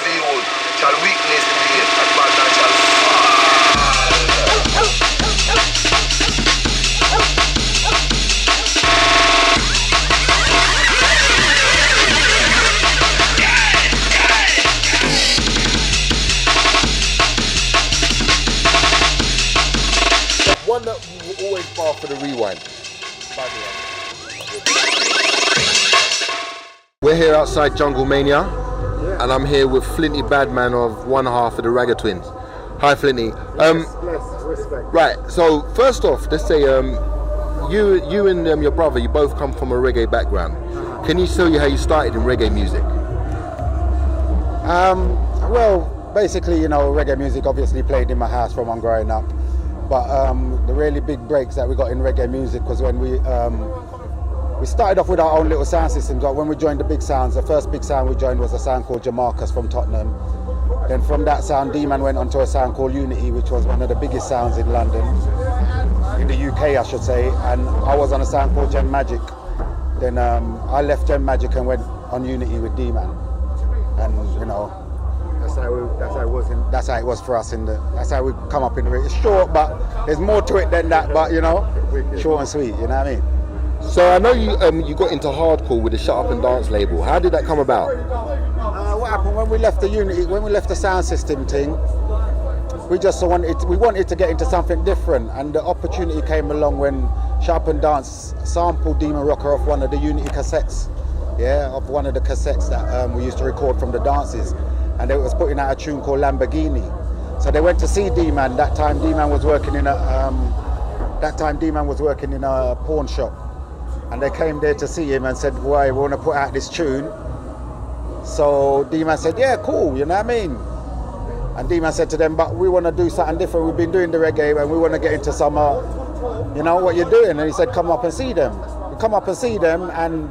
behold, shall weakness be and Badman shall fall. One that you will always bar for the rewind. We're here outside Jungle Mania, and I'm here with Flinty Badman of one half of the Ragga Twins. Hi, Flinty. Respect. Right. So first off, let's say you and your brother, you both come from a reggae background. Can you tell you how you started in reggae music? Well, basically, reggae music obviously played in my house from when growing up. But the really big breaks that we got in reggae music was when we started off with our own little sound systems. But when we joined the big sounds, the first big sound we joined was a sound called Remarc from Tottenham. Then from that sound, D-Man went on to a sound called Unity, which was one of the biggest sounds in London, in the UK, I should say. And I was on a sound called Gem Magic. Then I left Gem Magic and went on Unity with D-Man. And that's how it was for us that's how we come up in the It's short, but there's more to it than that, but short and sweet, you know what I mean? So I know you got into hardcore with the Shut Up and Dance label. How did that come about? What happened when we left the Unity, when we left the sound system thing, we wanted to get into something different, and the opportunity came along when Shut Up and Dance sampled Demon Rocker off one of the Unity cassettes, of one of the cassettes that we used to record from the dances. And they was putting out a tune called Lamborghini. So they went to see D-Man. That time D-Man was working in a pawn shop. And they came there to see him and said, "Why, we want to put out this tune." So D-Man said, "Yeah, cool, you know what I mean?" And D-Man said to them, "But we want to do something different. We've been doing the reggae and we want to get into some, what you're doing." And he said, "Come up and see them." We come up and see them, and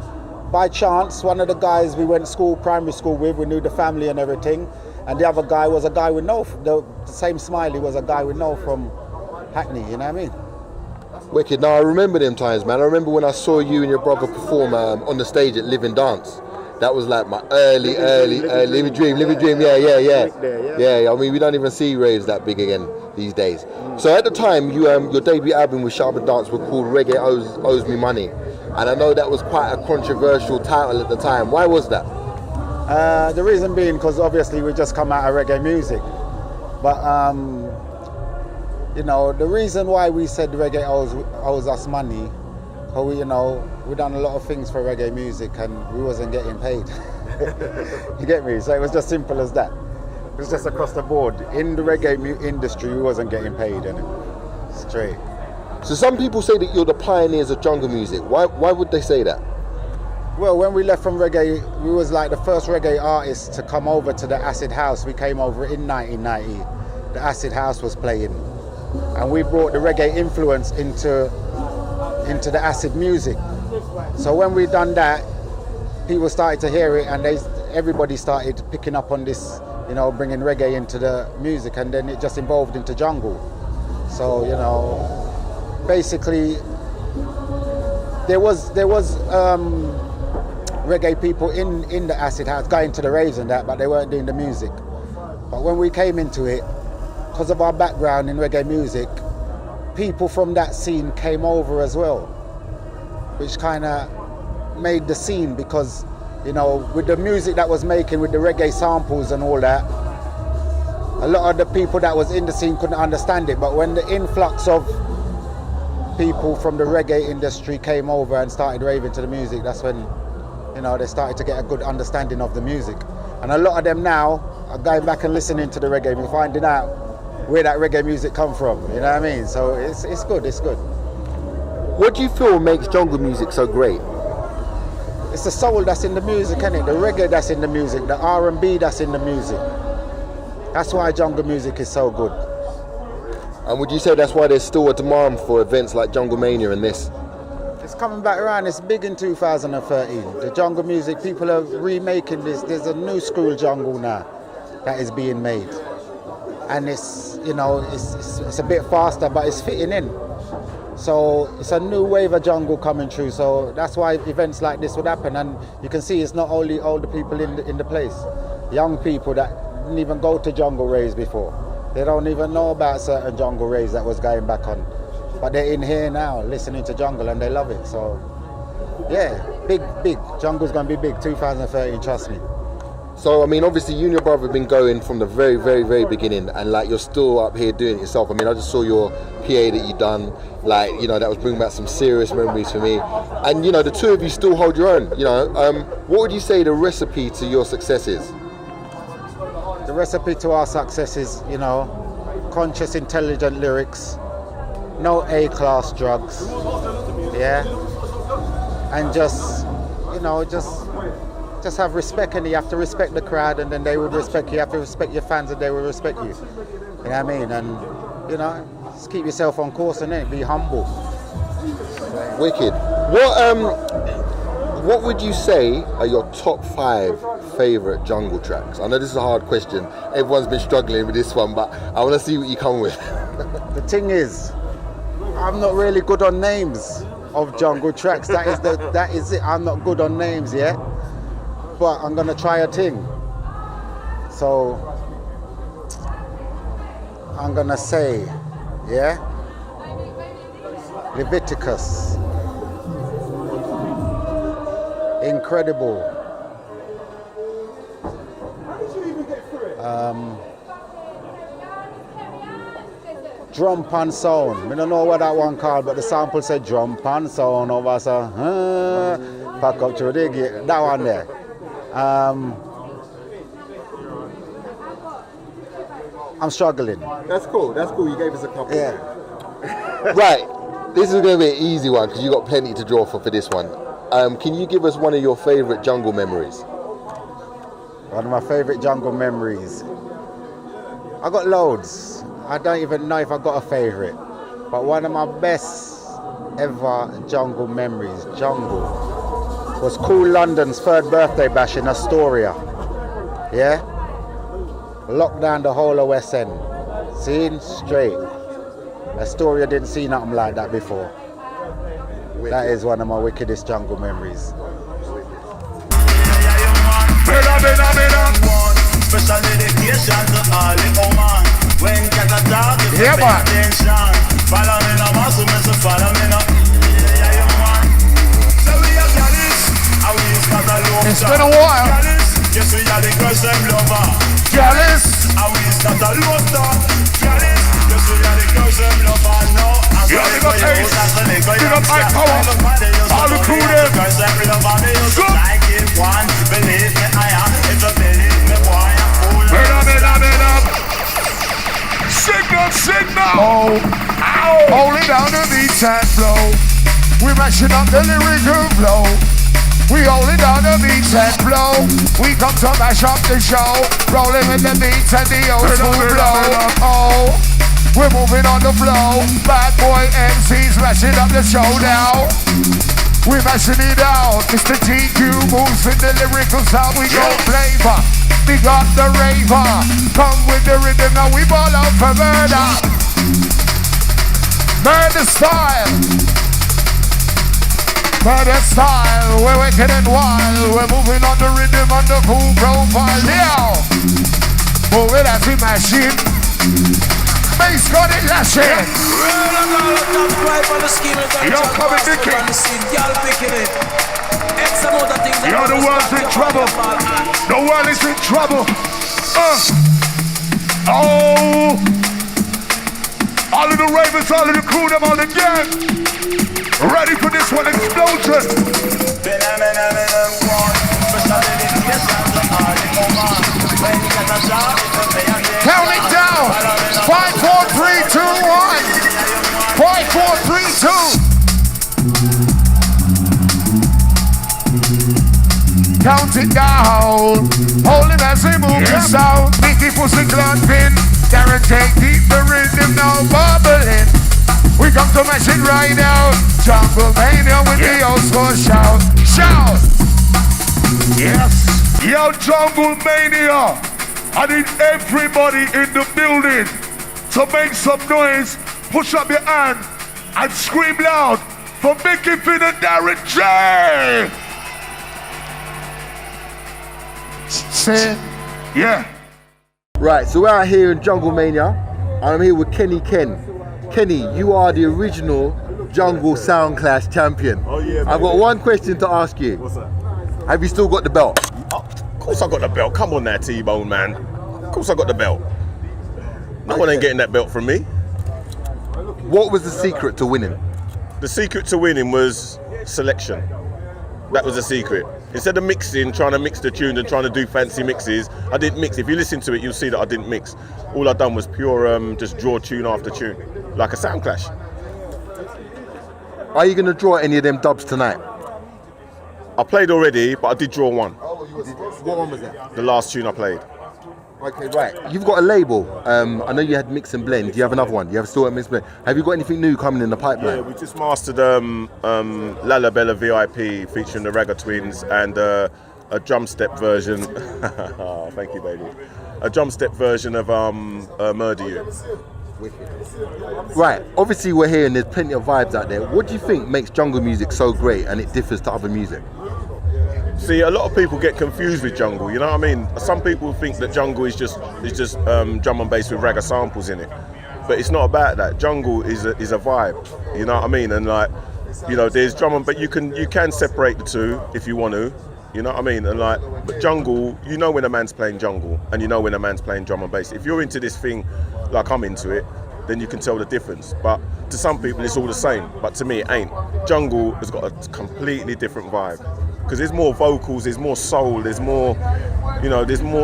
by chance, one of the guys we went to primary school with, we knew the family and everything, and the other guy was a guy we know, the same Smiley was a guy we know from Hackney, you know what I mean? Wicked. Now I remember them times, man. I remember when I saw you and your brother perform on the stage at Living Dance. That was like my early Living Dream. Yeah. I mean, we don't even see raves that big again these days. So at the time, your debut album with Shut Up and Dance was called Reggae Owes Me Money. And I know that was quite a controversial title at the time. Why was that? The reason being because obviously we just come out of reggae music. But, the reason why we said reggae owes us money, because we done a lot of things for reggae music and we wasn't getting paid. You get me? So it was just simple as that. It was just across the board. In the reggae industry, we wasn't getting paid, and straight. So some people say that you're the pioneers of jungle music. Why would they say that? Well, when we left from reggae, we was like the first reggae artists to come over to the Acid House. We came over in 1990. The Acid House was playing. And we brought the reggae influence into the acid music. So when we done that, people started to hear it, and everybody started picking up on this, bringing reggae into the music, and then it just evolved into jungle. So, basically, there was reggae people in the Acid House going to the raves and that, but they weren't doing the music. But when we came into it, because of our background in reggae music, people from that scene came over as well, which kind of made the scene, because with the music that was making, with the reggae samples and all that, a lot of the people that was in the scene couldn't understand it. But when the influx of people from the reggae industry came over and started raving to the music, that's when they started to get a good understanding of the music. And a lot of them now are going back and listening to the reggae and finding out where that reggae music come from, you know what I mean? So it's good. What do you feel makes jungle music so great? It's the soul that's in the music, isn't it? The reggae that's in the music, the R&B that's in the music. That's why jungle music is so good. And would you say that's why there's still a demand for events like Jungle Mania and this? It's coming back around. It's big in 2013. The jungle music, people are remaking this. There's a new school jungle now that is being made. And it's a bit faster, but it's fitting in. So it's a new wave of jungle coming through. So that's why events like this would happen. And you can see it's not only older people in the place, young people that didn't even go to jungle raves before. They don't even know about certain jungle raves that was going back on. But they're in here now, listening to jungle, and they love it. So, yeah, big. Jungle's going to be big, 2013, trust me. So, I mean, obviously, you and your brother have been going from the very, very, very beginning, and like you're still up here doing it yourself. I mean, I just saw your PA that you done, like, you know, that was bringing back some serious memories for me. And, you know, the two of you still hold your own, you know. What would you say the recipe to your success is? The recipe to our success is, you know, conscious, intelligent lyrics, no A-class drugs, yeah, and just, you know, just have respect, and you have to respect the crowd, and then they will respect you. You have to respect your fans, and they will respect you. You know what I mean? And, you know, just keep yourself on course, and then be humble. Wicked. What would you say are your top 5 favourite jungle tracks? I know this is a hard question. Everyone's been struggling with this one, but I want to see what you come with. The thing is, I'm not really good on names of jungle tracks. That is it. I'm not good on names yet. But I'm gonna try a thing. So I'm gonna say, yeah, Leviticus, Incredible, Drum Pan Sound. I don't know what that one called, but the sample said Drum Pan Sound over, so pack up to the gate. That one there. I'm struggling. That's cool. You gave us a couple. Yeah. Right. This is going to be an easy one because you got plenty to draw for this one. Can you give us one of your favourite jungle memories? One of my favourite jungle memories. I got loads. I don't even know if I got a favourite. But one of my best ever jungle memories, was Cool London's 3rd birthday bash in Astoria. Yeah? Locked down the whole of West End. Seen straight. Astoria didn't see nothing like that before. Wicked. That is one of my wickedest jungle memories. Special dedication to all the woman. When get a dog, yeah, man. Attention. Follow me now, muscle, follow me now. Yeah, man. So we are jealous. It's been a while. Yes, we are the girls them lover. Jealous. And we start a low start. Jealous. Yes, we are the girls them lover. No, I'm sorry for you. Big up my power. All the crew there. Girls them lover. They used to like it one. Believe me, I am. If you believe me, boy, I'm full. Burn up. Signal. Oh. Ow. Hold it down the beat and flow. We're mashing up the lyrical flow. We hold it down the beats and flow. We come to mash up the show. Rolling with the beats and the old school flow. Oh, we're moving on the flow. Bad boy MCs mashing up the show now. We're mashing it out. Mr. TQ moves with the lyrical sound. We go flavor. We got the raver. Come with the rhythm now. We ball out for murder. Murder style. Murder style, we're wicked and wild. We're moving on the rhythm on the cool profile. Yeah, move it as we mash it. Bass got it lashing. You're coming, Nicky. You know the world's in trouble. The world is in trouble. Oh, all of the ravens, all of the crew, them all again. Ready for this one explosion. Count it down. 5, 4, 3, 2, 1. 5, 4, 3, 2. Count it down. Hold it as we move the sound. Mickey Pussy Clumping. Darren take deep the rhythm now bubbling. We come to mash it right now. Jungle Mania with the old school shout. Shout! Yes! Yo, Jungle Mania! I need everybody in the building to make some noise, push up your hand, and scream loud for Mickey Finn and Darren J! Say, yeah. Right, so we're out here in Jungle Mania, and I'm here with Kenny Ken. Kenny, you are the original Jungle Sound Clash champion. Oh yeah, I've got one question to ask you. What's that? Have you still got the belt? Of course I got the belt. Come on now, T-Bone, man. Of course I got the belt. No one ain't getting that belt from me. What was the secret to winning? The secret to winning was selection. That was the secret. Instead of mixing, trying to mix the tune and trying to do fancy mixes, I didn't mix. If you listen to it, you'll see that I didn't mix. All I done was pure, just draw tune after tune, like a sound clash. Are you going to draw any of them dubs tonight? I played already, but I did draw one. What one was that? The last tune I played. Okay, right. You've got a label. I know you had Mix and Blend. Do you have another one? Do you have still a Mix and Blend? Have you got anything new coming in the pipeline? Yeah, we just mastered Lala Bella VIP featuring the Ragga Twins and a drum step version. Oh, thank you, baby. A drum step version of Murder You. Right. Obviously, we're here and there's plenty of vibes out there. What do you think makes jungle music so great and it differs to other music? See, a lot of people get confused with jungle. You know what I mean? Some people think that jungle is just drum and bass with ragga samples in it, but it's not about that. Jungle is a vibe. You know what I mean? And like, you know, there's drum and but you can separate the two if you want to. You know what I mean? And like, but jungle, you know when a man's playing jungle, and you know when a man's playing drum and bass. If you're into this thing, like I'm into it, then you can tell the difference. But to some people, it's all the same. But to me, it ain't. Jungle has got a completely different vibe. Because there's more vocals, there's more soul, there's more, you know, there's more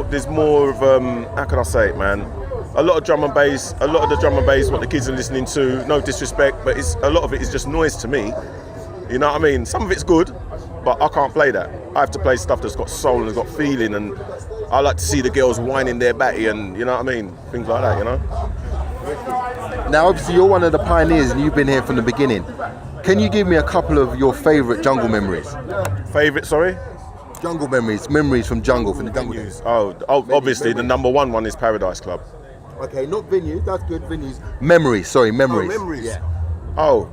of, how can I say it, man? A lot of drum and bass, a lot of the drum and bass, what the kids are listening to, no disrespect, but a lot of it is just noise to me. You know what I mean? Some of it's good, but I can't play that. I have to play stuff that's got soul and has got feeling, and I like to see the girls whining their batty and, you know what I mean? Things like that, you know? Now, obviously, you're one of the pioneers and you've been here from the beginning. Can you give me a couple of your favourite jungle memories? Favourite, sorry? Jungle memories from jungle, from the jungle days. Oh, obviously the number one is Paradise Club. Okay, not venues, that's good, venues. Memories. Oh, memories. Yeah. Oh,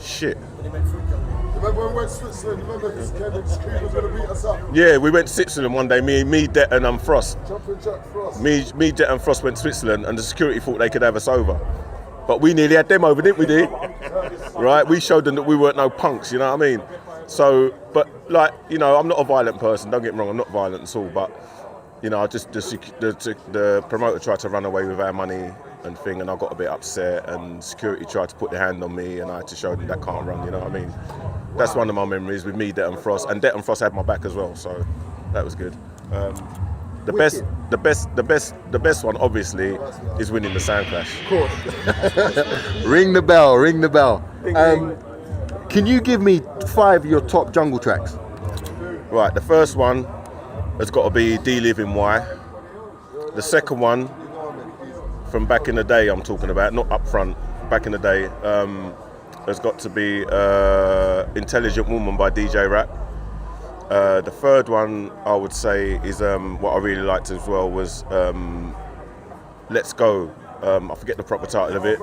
shit. Remember when we went to Switzerland? Remember this Kevin Street was going to beat us up? Yeah, we went to Switzerland one day, me, Det and Frost. Jumpin Jack Frost. Me, Det and Frost went to Switzerland and the security thought they could have us over. But we nearly had them over, didn't we, D? Right? We showed them that we weren't no punks, you know what I mean? So, but like, you know, I'm not a violent person, don't get me wrong, I'm not violent at all, but, you know, the promoter tried to run away with our money and thing, and I got a bit upset, and security tried to put their hand on me, and I had to show them that can't run, you know what I mean? That's one of my memories with me, Det and Frost, and Det and Frost had my back as well, so that was good. The best one, obviously, is winning the Sound Clash. Of course. Ring the bell. Can you give me 5 of your top jungle tracks? Right, the first one has got to be D-Living Y. The second one, from back in the day I'm talking about, not up front, back in the day, has got to be Intelligent Woman by DJ Rap. The third one I would say is what I really liked as well was Let's Go. I forget the proper title of it.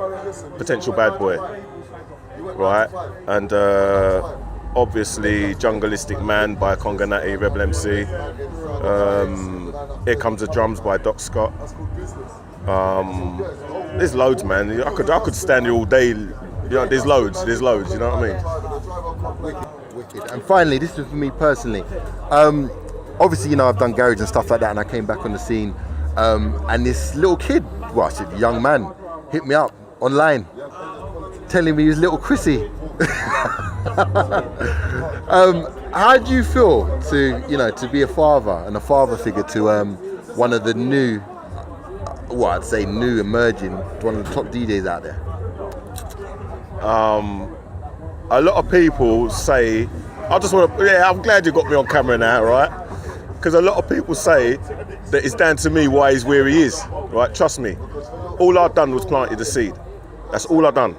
Potential Bad Boy. Right, and obviously Jungleistic Man by Conga Natty, Rebel MC. Here Comes the Drums by Doc Scott. There's loads, man. I could stand here all day. You know, there's loads. You know what I mean? Wicked. And finally, this is for me personally. Obviously, you know, I've done garage and stuff like that, and I came back on the scene. And this little kid, well, I said young man, hit me up online, telling me he was little Chrissy. How do you feel to be a father and a father figure to one of the new, I'd say new emerging, one of the top DJs out there? A lot of people say, I'm glad you got me on camera now, right? Because a lot of people say that it's down to me why he's where he is, right? Trust me. All I've done was planted the seed. That's all I've done.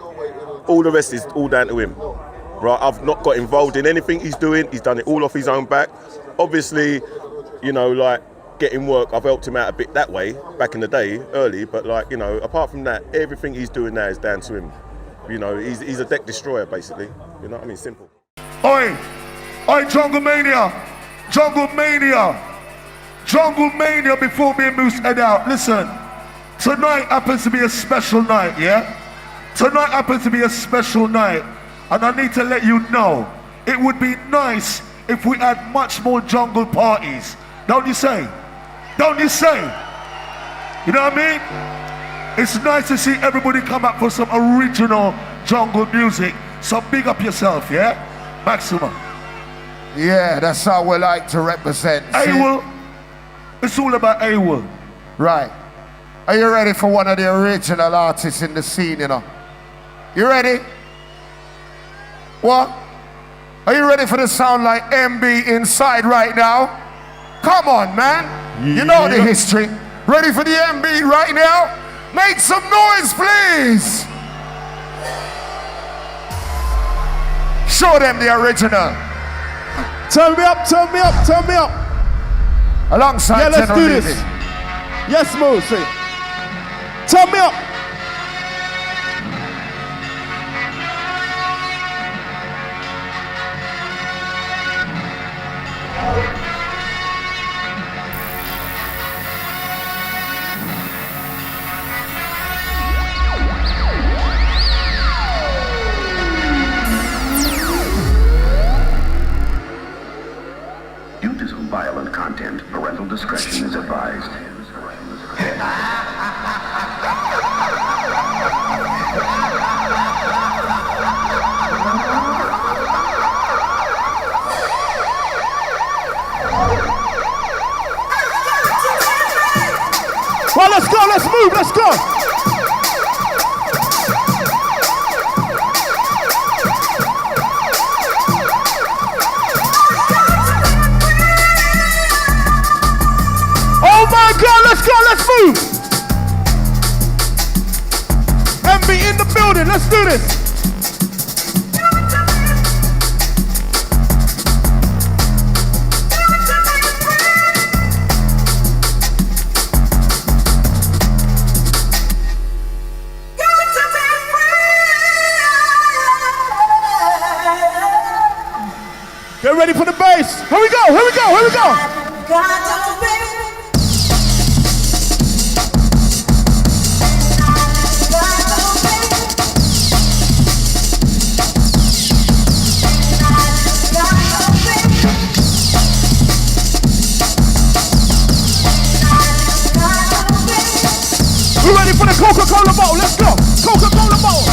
All the rest is all down to him, right? I've not got involved in anything he's doing. He's done it all off his own back. Obviously, you know, like getting work, I've helped him out a bit that way back in the day, early. But like, you know, apart from that, everything he's doing now is down to him. You know, he's a deck destroyer, basically. You know what I mean? Simple. Oi, Jungle Mania, Jungle Mania before me and Moose head out. Listen, tonight happens to be a special night, yeah? Tonight happens to be a special night. And I need to let you know, it would be nice if we had much more jungle parties. Don't you say? Don't you say? You know what I mean? It's nice to see everybody come up for some original jungle music. So big up yourself, yeah? Maximum. Yeah, that's how we like to represent. AWOL. It's all about AWOL. Right. Are you ready for one of the original artists in the scene, you know? You ready? What? Are you ready for the sound like MB inside right now? Come on, man. You know the history. Ready for the MB right now? Make some noise, please. Show them the original. Turn me up, turn me up, turn me up. Alongside yeah, let's General do this. Levy. Yes, Mo, say. Turn me up. Due to some violent content, parental discretion is advised. Well, let's go, let's move, let's go. Oh my God, let's go, let's move. MB in the building, let's do this. Get ready for the bass. Here we go, here we go, here we go. We're ready for the Coca-Cola bottle, let's go. Coca-Cola bottle.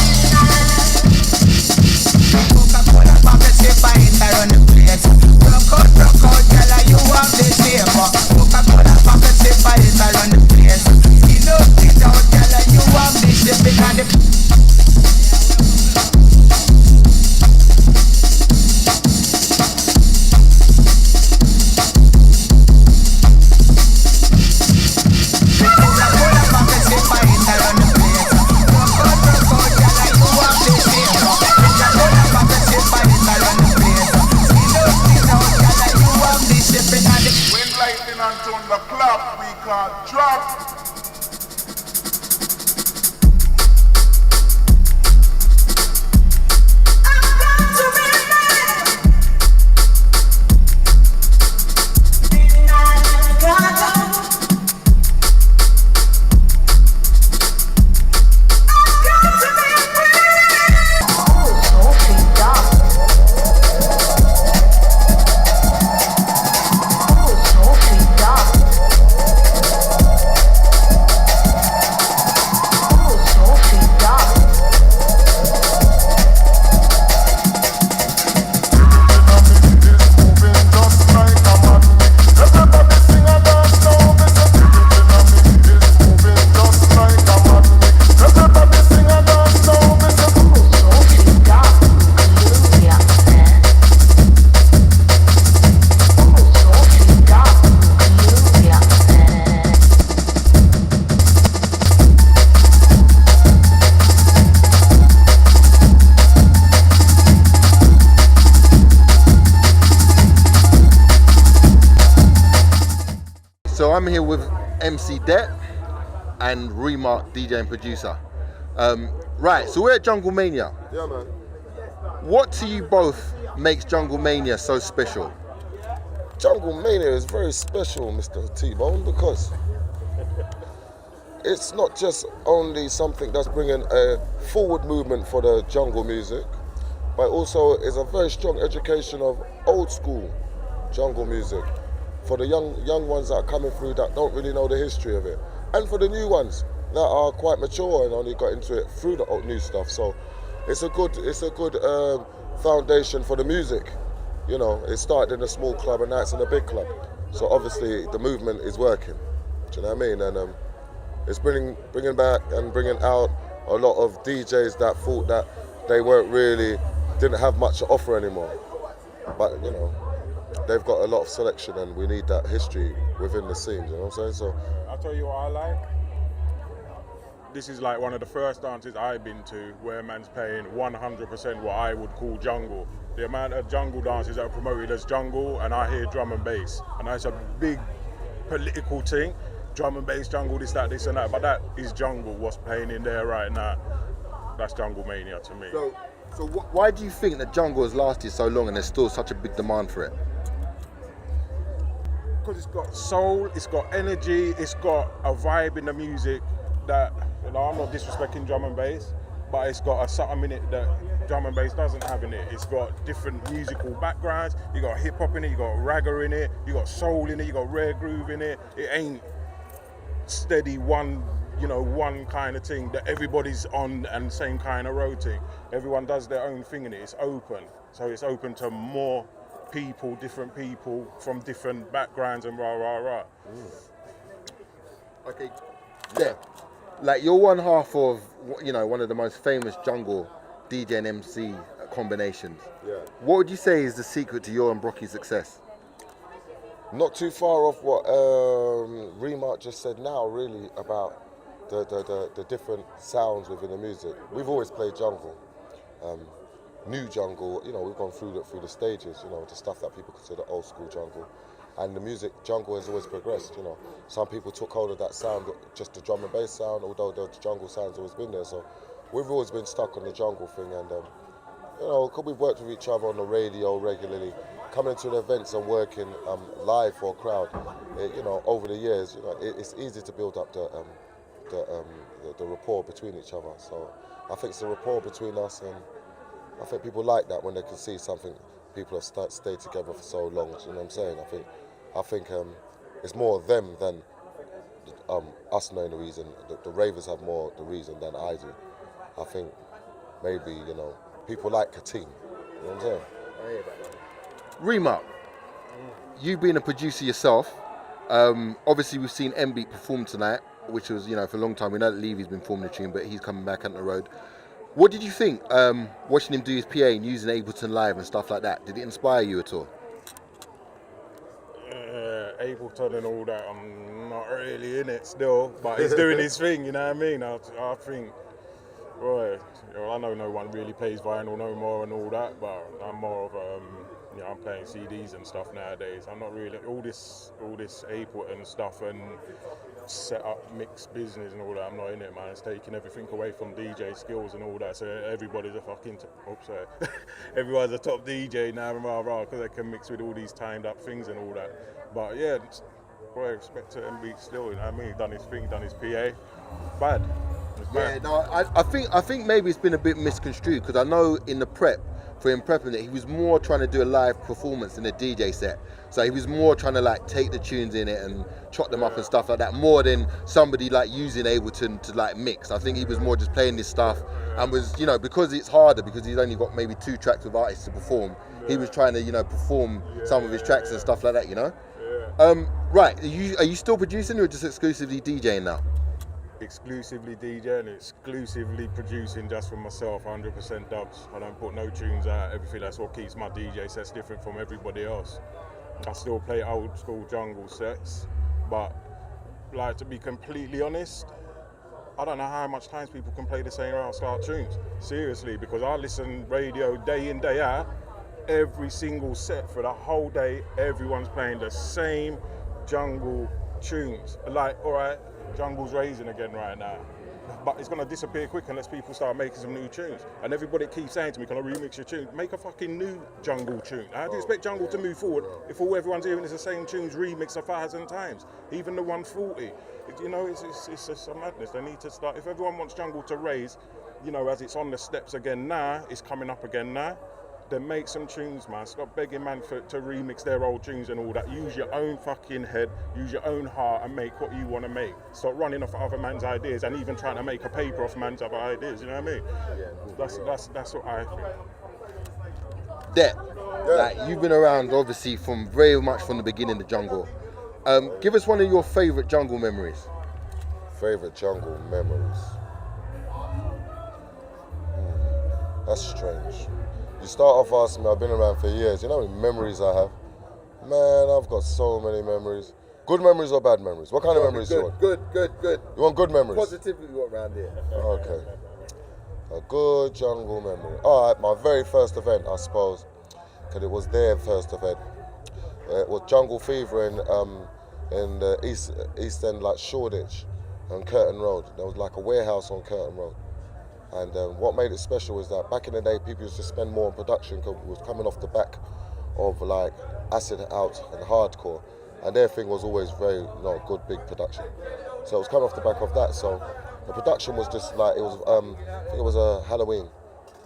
Coca-Cola bottle, sip by it around the place. Rock out, girl, you have the shape. Coca-Cola bottle, sip by it around the place. Skin out, it out, girl, you have the shape. Because the I'm here with MC Det and Remarc, DJ and producer. Right, so we're at Jungle Mania. Yeah, man. What to you both makes Jungle Mania so special? Jungle Mania is very special, Mr. T-Bone, because it's not just only something that's bringing a forward movement for the jungle music, but also is a very strong education of old school jungle music for the young ones that are coming through that don't really know the history of it, and for the new ones that are quite mature and only got into it through the old new stuff. So it's a good foundation for the music. You know, it started in a small club and now it's in a big club. So obviously the movement is working. Do you know what I mean? And it's bringing back and bringing out a lot of DJs that thought that they didn't have much to offer anymore. But you know, they've got a lot of selection and we need that history within the scene. You know what I'm saying? So I'll tell you what I like. This is like one of the first dances I've been to where man's playing 100% what I would call jungle. The amount of jungle dances that are promoted as jungle, and I hear drum and bass, and that's a big political thing. Drum and bass, jungle, this and that, but that is jungle, what's playing in there right now. That's Jungle Mania to me. So why do you think that jungle has lasted so long and there's still such a big demand for it? Because it's got soul, it's got energy, it's got a vibe in the music that, you know, I'm not disrespecting drum and bass, but it's got a something in it that drum and bass doesn't have in it. It's got different musical backgrounds. You got hip hop in it, you got ragga in it, you got soul in it, you got rare groove in it. It ain't steady one kind of thing that everybody's on and same kind of routine. Everyone does their own thing in it. It's open, so it's open to more people, different people from different backgrounds and rah. Okay, yeah. Like you're one half of, you know, one of the most famous jungle DJ and MC combinations. Yeah. What would you say is the secret to your and Brockie's success? Not too far off what Remarc just said now, really, about the different sounds within the music. We've always played jungle, new jungle. You know, we've gone through the stages. You know, the stuff that people consider old school jungle, and the music jungle has always progressed. You know, some people took hold of that sound, just the drum and bass sound, although the jungle sound's always been there. So we've always been stuck on the jungle thing, and you know, because we've worked with each other on the radio regularly, coming to the events and working live for a crowd, you know, over the years, you know, it's easy to build up the rapport between each other. So I think it's the rapport between us, and I think people like that when they can see something. People have stayed together for so long. You know what I'm saying? I think it's more them than us knowing the reason. The ravers have more the reason than I do. I think maybe, you know, people like a team. You know what I'm saying? I hear that. Remarc, you being a producer yourself, obviously we've seen M-Beat perform tonight, which was, you know, for a long time. We know that Levy's been performing the tune, but he's coming back on the road. What did you think, watching him do his PA and using Ableton Live and stuff like that? Did it inspire you at all? Ableton and all that, I'm not really in it still, but he's doing his thing, you know what I mean? I think, right, you know, I know no one really plays vinyl no more and all that, but I'm more of you know, I'm playing CDs and stuff nowadays. I'm not really all this Ableton stuff and set up mix business and all that. I'm not in it, man. It's taking everything away from DJ skills and all that. So everybody's a fucking everyone's a top DJ now, because they can mix with all these timed up things and all that. But yeah, I respect to M-Beat still. You know what I mean? He's done his thing, done his PA. Bad. Yeah, no, I think maybe it's been a bit misconstrued, because I know in the prep, for him prepping it, he was more trying to do a live performance than a DJ set. So he was more trying to like take the tunes in it and chop them up and stuff like that, more than somebody like using Ableton to like mix. I think he was more just playing this stuff and was, you know, because it's harder, because he's only got maybe 2 tracks with artists to perform, he was trying to, you know, perform some of his tracks and stuff like that, you know? Right, are you still producing or just exclusively DJing now? Exclusively DJing, exclusively producing just for myself, 100% dubs. I don't put no tunes out, everything. That's what keeps my DJ sets different from everybody else. I still play old school jungle sets, but like, to be completely honest, I don't know how much times people can play the same old style tunes. Seriously, because I listen radio day in, day out, every single set for the whole day, everyone's playing the same jungle tunes. Like, all right, Jungle's raising again right now. But it's going to disappear quick unless people start making some new tunes. And everybody keeps saying to me, can I remix your tune? Make a fucking new jungle tune. How do you expect jungle to move forward if all everyone's hearing is the same tunes remixed 1,000 times? Even the 140. You know, it's just a madness. They need to start, if everyone wants jungle to raise, you know, as it's on the steps again now, it's coming up again now, then make some tunes, man. Stop begging man to remix their old tunes and all that. Use your own fucking head, use your own heart and make what you want to make. Stop running off other man's ideas and even trying to make a paper off man's other ideas, you know what I mean? That's what I think. Like, you've been around obviously from very much from the beginning of the jungle. Give us one of your favourite jungle memories. Favourite jungle memories? That's strange. You start off asking me, I've been around for years, you know how many memories I have? Man, I've got so many memories. Good memories or bad memories? What kind of memories do you want? Good. You want good memories? Positivity you want around here. Okay. A good jungle memory. All right, my very first event, I suppose, because it was their first event. It was Jungle Fever in the East End, like Shoreditch on Curtin Road. There was like a warehouse on Curtin Road. And what made it special is that back in the day, people used to spend more on production because it was coming off the back of like acid out and hardcore. And their thing was always very, good, big production. So it was coming off the back of that. So the production was just like, it was, I think it was a Halloween.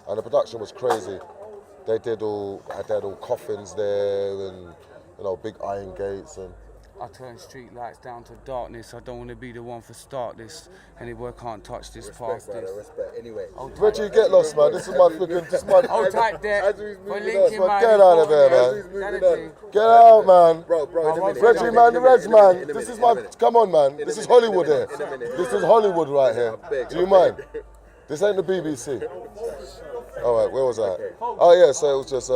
And the production was crazy. They had all coffins there and, big iron gates and. I turn street lights down to darkness. I don't want to be the one for start this. Anywhere can't touch this past this. Respect. Anyway. Where do you get lost, man? This is my freaking. Hold tight there. Get out of there, man. Get out, man. Bro. Reggie, man, the Reg, man. This is my. Come on, man. This is Hollywood here. This is Hollywood right here. Do you mind? This ain't the BBC. All right, where was I? Oh yeah, so it was just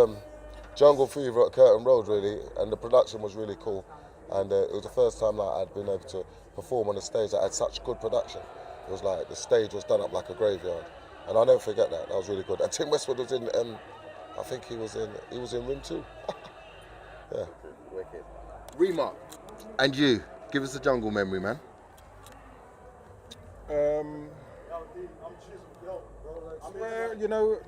Jungle Fever at Curtin Road, really, and the production was really cool. And it was the first time that I'd been able to perform on a stage that had such good production. It was like the stage was done up like a graveyard, and I'll never forget that. That was really good. And Tim Westwood was in. I think he was in Rim 2. Yeah. Wicked. Remarc, and you, give us a jungle memory, man. Well,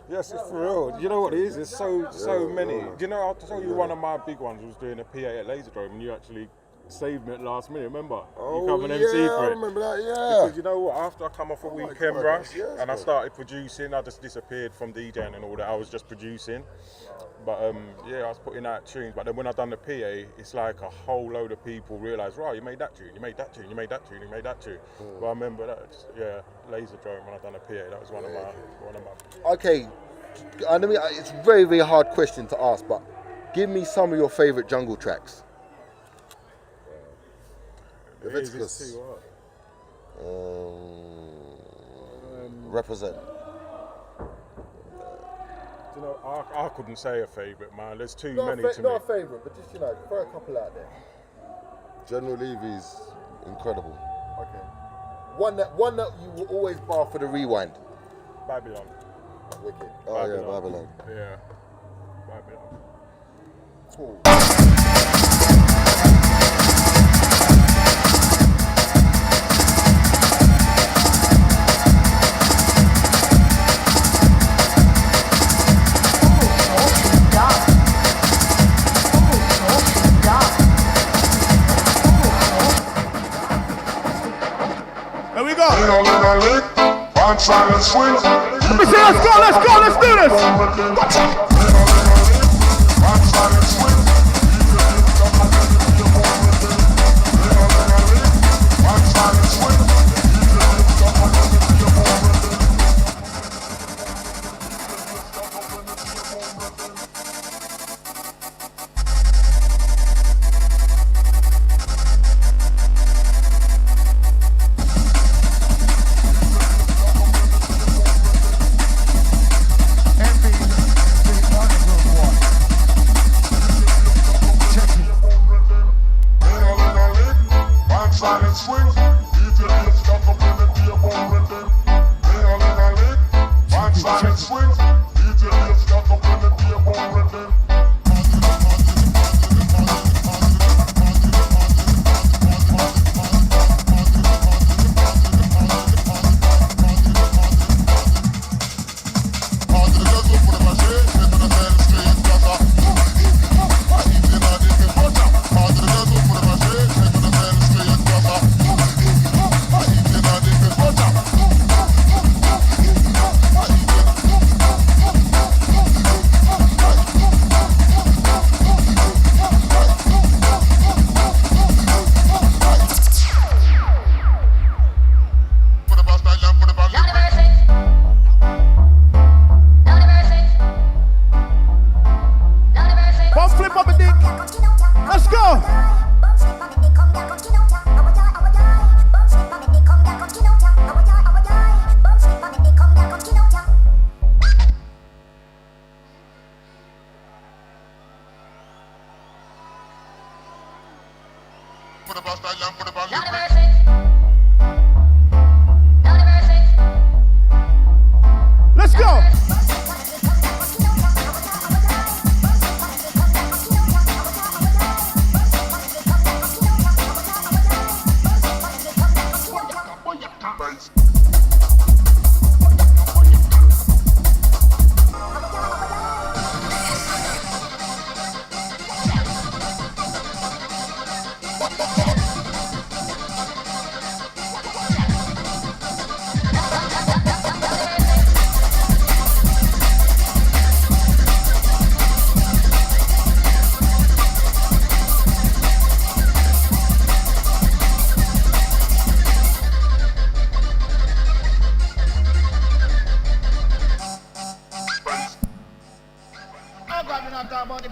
yes, it's for real. You know what it is? There's so many. I'll tell you one of my big ones was doing a PA at Laserdrome, and you actually saved me at last minute, remember? You come and MC for it. I remember that, yeah. Because you know what, after I come off a weekend rush and I started producing, I just disappeared from DJing and all that, I was just producing. But I was putting out tunes, but then when I done the PA, it's like a whole load of people realised, right, you made that tune, you made that tune, you made that tune, you made that tune. But I remember that, Laserdrome, when I done a PA, that was one of my. Okay, it's a very, very hard question to ask, but give me some of your favourite jungle tracks. Leviticus. Represent. I couldn't say a favourite, man. There's too many to me. Not a favourite, but just throw a couple out there. General Levy's incredible. Okay. One that you will always bar for the rewind. Babylon. Wicked. Oh Babylon. Yeah, Babylon. Yeah. Babylon. Cool. Here we go. Let me say, let's do this.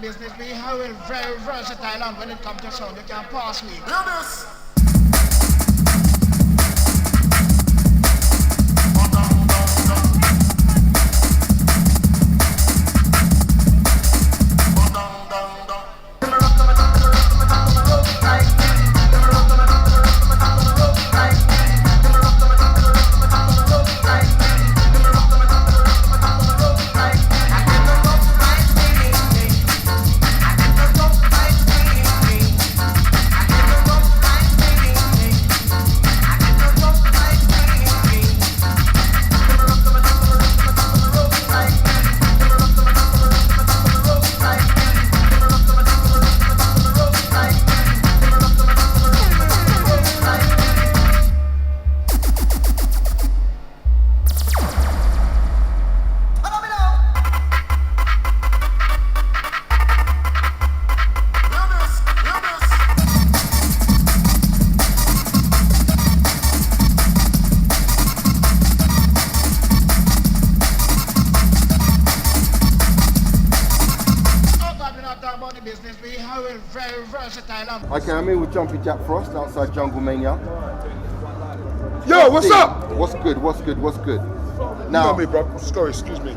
Business be how very versatile, and when it comes to sound you can pass me. Hear this. Okay, I'm here with Jumpin Jack Frost outside Jungle Mania. Yo, what's up? What's good? Now, you know me, bro. Sorry, excuse me.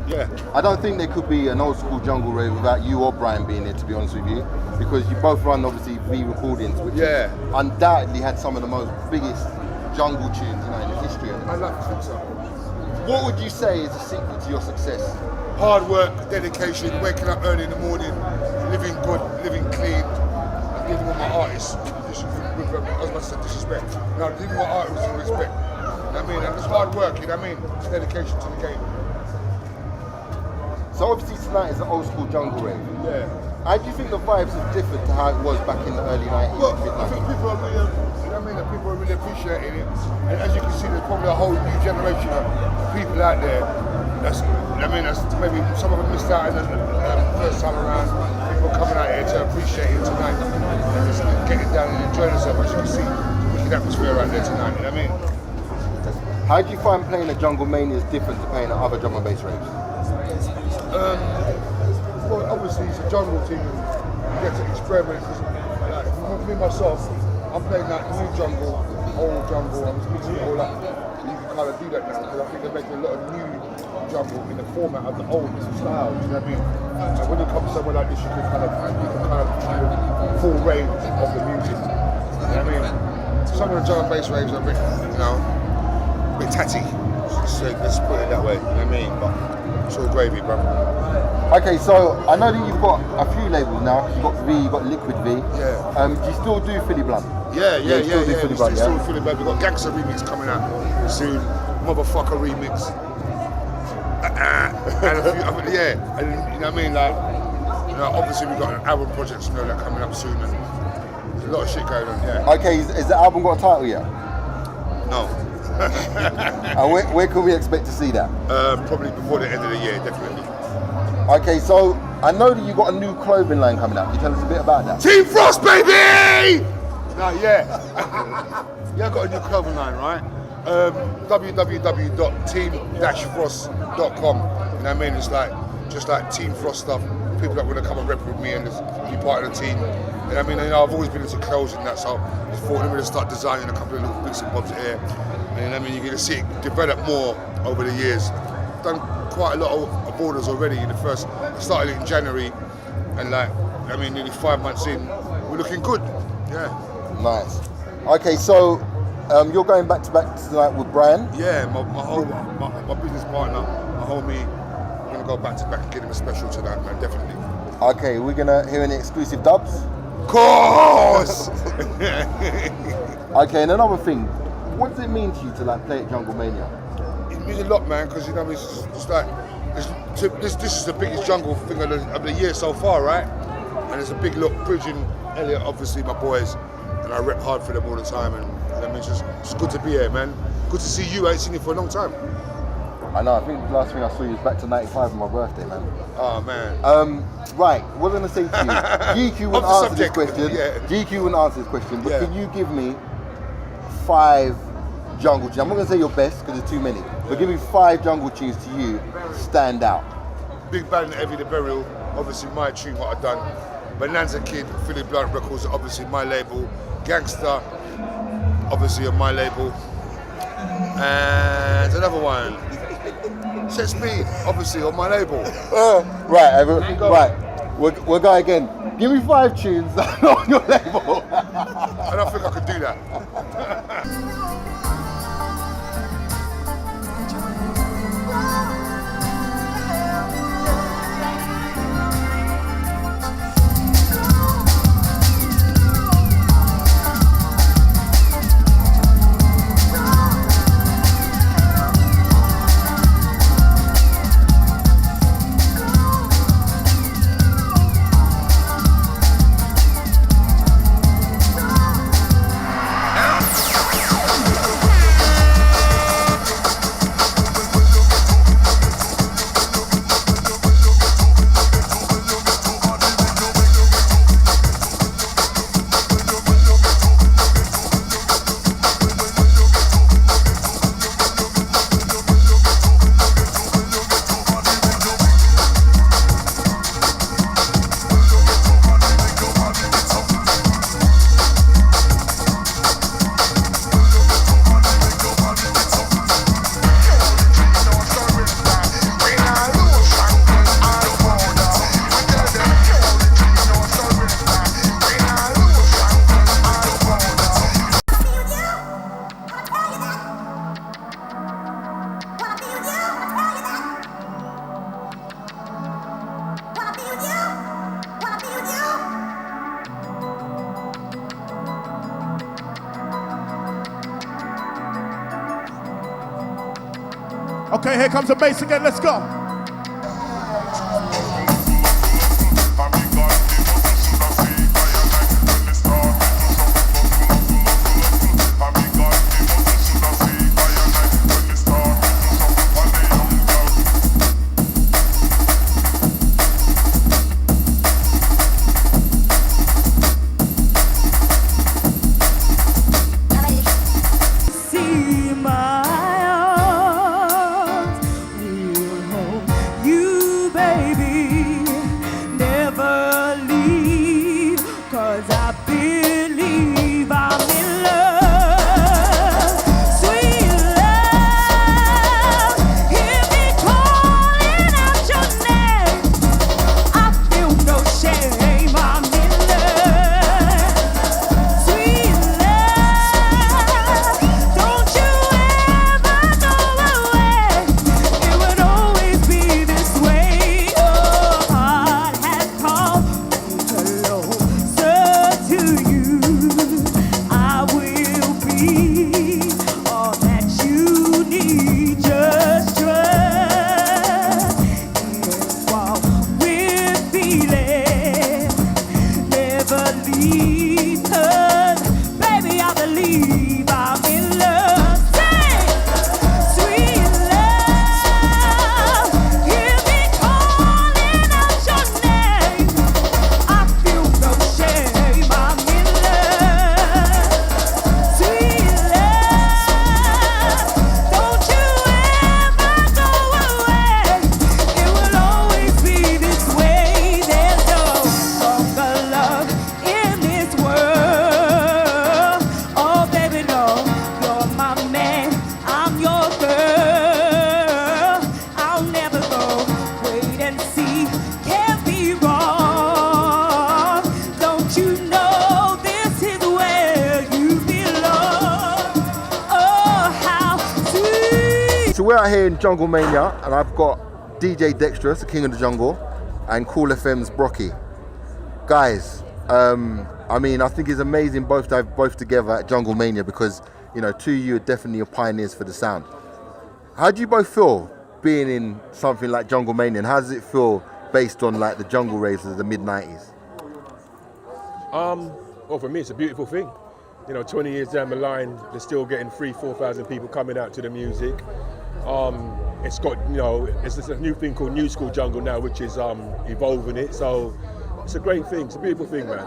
Yeah. I don't think there could be an old school jungle rave without you or Brian being here, to be honest with you, because you both run obviously V Recordings, which undoubtedly had some of the most biggest jungle tunes, in the history of it. I like to think so. What would you say is the secret to your success? Hard work, dedication, waking up early in the morning, living good, living clean, and dealing with my artists with as much as disrespect. Now, dealing with my artists with respect. You know what I mean? And it's hard work, you know what I mean? It's dedication to the game. So obviously tonight is an old school jungle rave. Yeah. How do you think the vibes have differed to how it was back in the early 90s? Well, I think people are really, you know what I mean? People are really appreciating it. And as you can see, there's probably a whole new generation of people out there. That's maybe some of them missed out in the first time around. People coming out here to appreciate it tonight and just getting down and enjoying themselves. As you can see, wicked atmosphere out there tonight. You know what I mean? How do you find playing at Jungle Mania is different to playing at other drum and bass raves? Well, obviously it's a jungle team and you get to experiment. Like, me myself, I'm playing that new jungle, old jungle, I'm just mixing it all up. So you can kind of do that now because I think they're making a lot of new jungle in the format of the old style, you know what I mean? And when you come somewhere like this, you can kind of do the full range of the music. You know what I mean? Some of the drum and bass raves are a bit, a bit tatty. So let's put it that way, you know what I mean? But it's all gravy, bro. Okay, so I know that you've got a few labels now. You've got V, you've got Liquid V. Yeah. Do you still do Philly Blunt? Yeah. Still do Philly Blunt, Still Philly Blunt. We've got Gangster remix coming out soon. Motherfucker remix. And a few other, and you know what I mean? Like, obviously we've got an album project that coming up soon, and there's a lot of shit going on. Okay, is the album got a title yet? No. And where can we expect to see that? Probably before the end of the year, definitely. Okay, so I know that you got a new clothing line coming out. Can you tell us a bit about that? Team Frost, baby! Yeah, I got a new clothing line, right? www.team-frost.com. You know what I mean? It's just like Team Frost stuff. People that want to come and rep with me and just be part of the team. And I mean, I've always been into clothes and that, so I thought I'm going to start designing a couple of little bits and bobs here. And I mean, you're going to see it develop more over the years. Done quite a lot of orders already in the first. I started it in January, and nearly 5 months in, we're looking good. Yeah. Nice. Okay, so you're going back to back tonight with Brian? Yeah, my business partner, my homie. We're gonna go back to back and get him a special tonight, man. Definitely. Okay, we're gonna hear any exclusive dubs? Of course. Okay, and another thing, what does it mean to you to like play at Jungle Mania? It means a lot, man, because you know it's like this is the biggest jungle thing of the year so far, right? And it's a big look. Bridging, Elliot, obviously my boys, and I rep hard for them all the time. And I mean, it's good to be here, man. Good to see you. I ain't seen you for a long time. I know. I think the last thing I saw you was back to '95 on my birthday, man. Oh man. Right. What was I going to say to you? GQ wouldn't answer this question. Yeah. GQ wouldn't answer this question. But can you give me 5 jungle tunes? I'm not going to say your best because there's too many. But give me 5 jungle tunes to you stand out. Big Bad and Heavy the Burial. Obviously my tune, what I've done. Bonanza Kid, Philly Blunt Records, obviously my label. Gangster, obviously on my label. And another one. Set Speed, obviously on my label. Right. We'll go again. Give me 5 tunes that are on your label. I don't think I could do that. Okay, here comes the bass again, let's go. we're out here in Jungle Mania, and I've got DJ Dextrous, the king of the jungle, and Cool FM's Brockie. Guys, I mean, I think it's amazing both to have both together at Jungle Mania, because you know, two of you are definitely your pioneers for the sound. How do you both feel being in something like Jungle Mania, and how does it feel based on like the jungle raves of the mid-90s? Well, for me, it's a beautiful thing. You know, 20 years down the line, they're still getting 3,000-4,000 people coming out to the music. It's got, you know, it's a new thing called New School Jungle now, which is evolving it. So it's a great thing. It's a beautiful thing, man.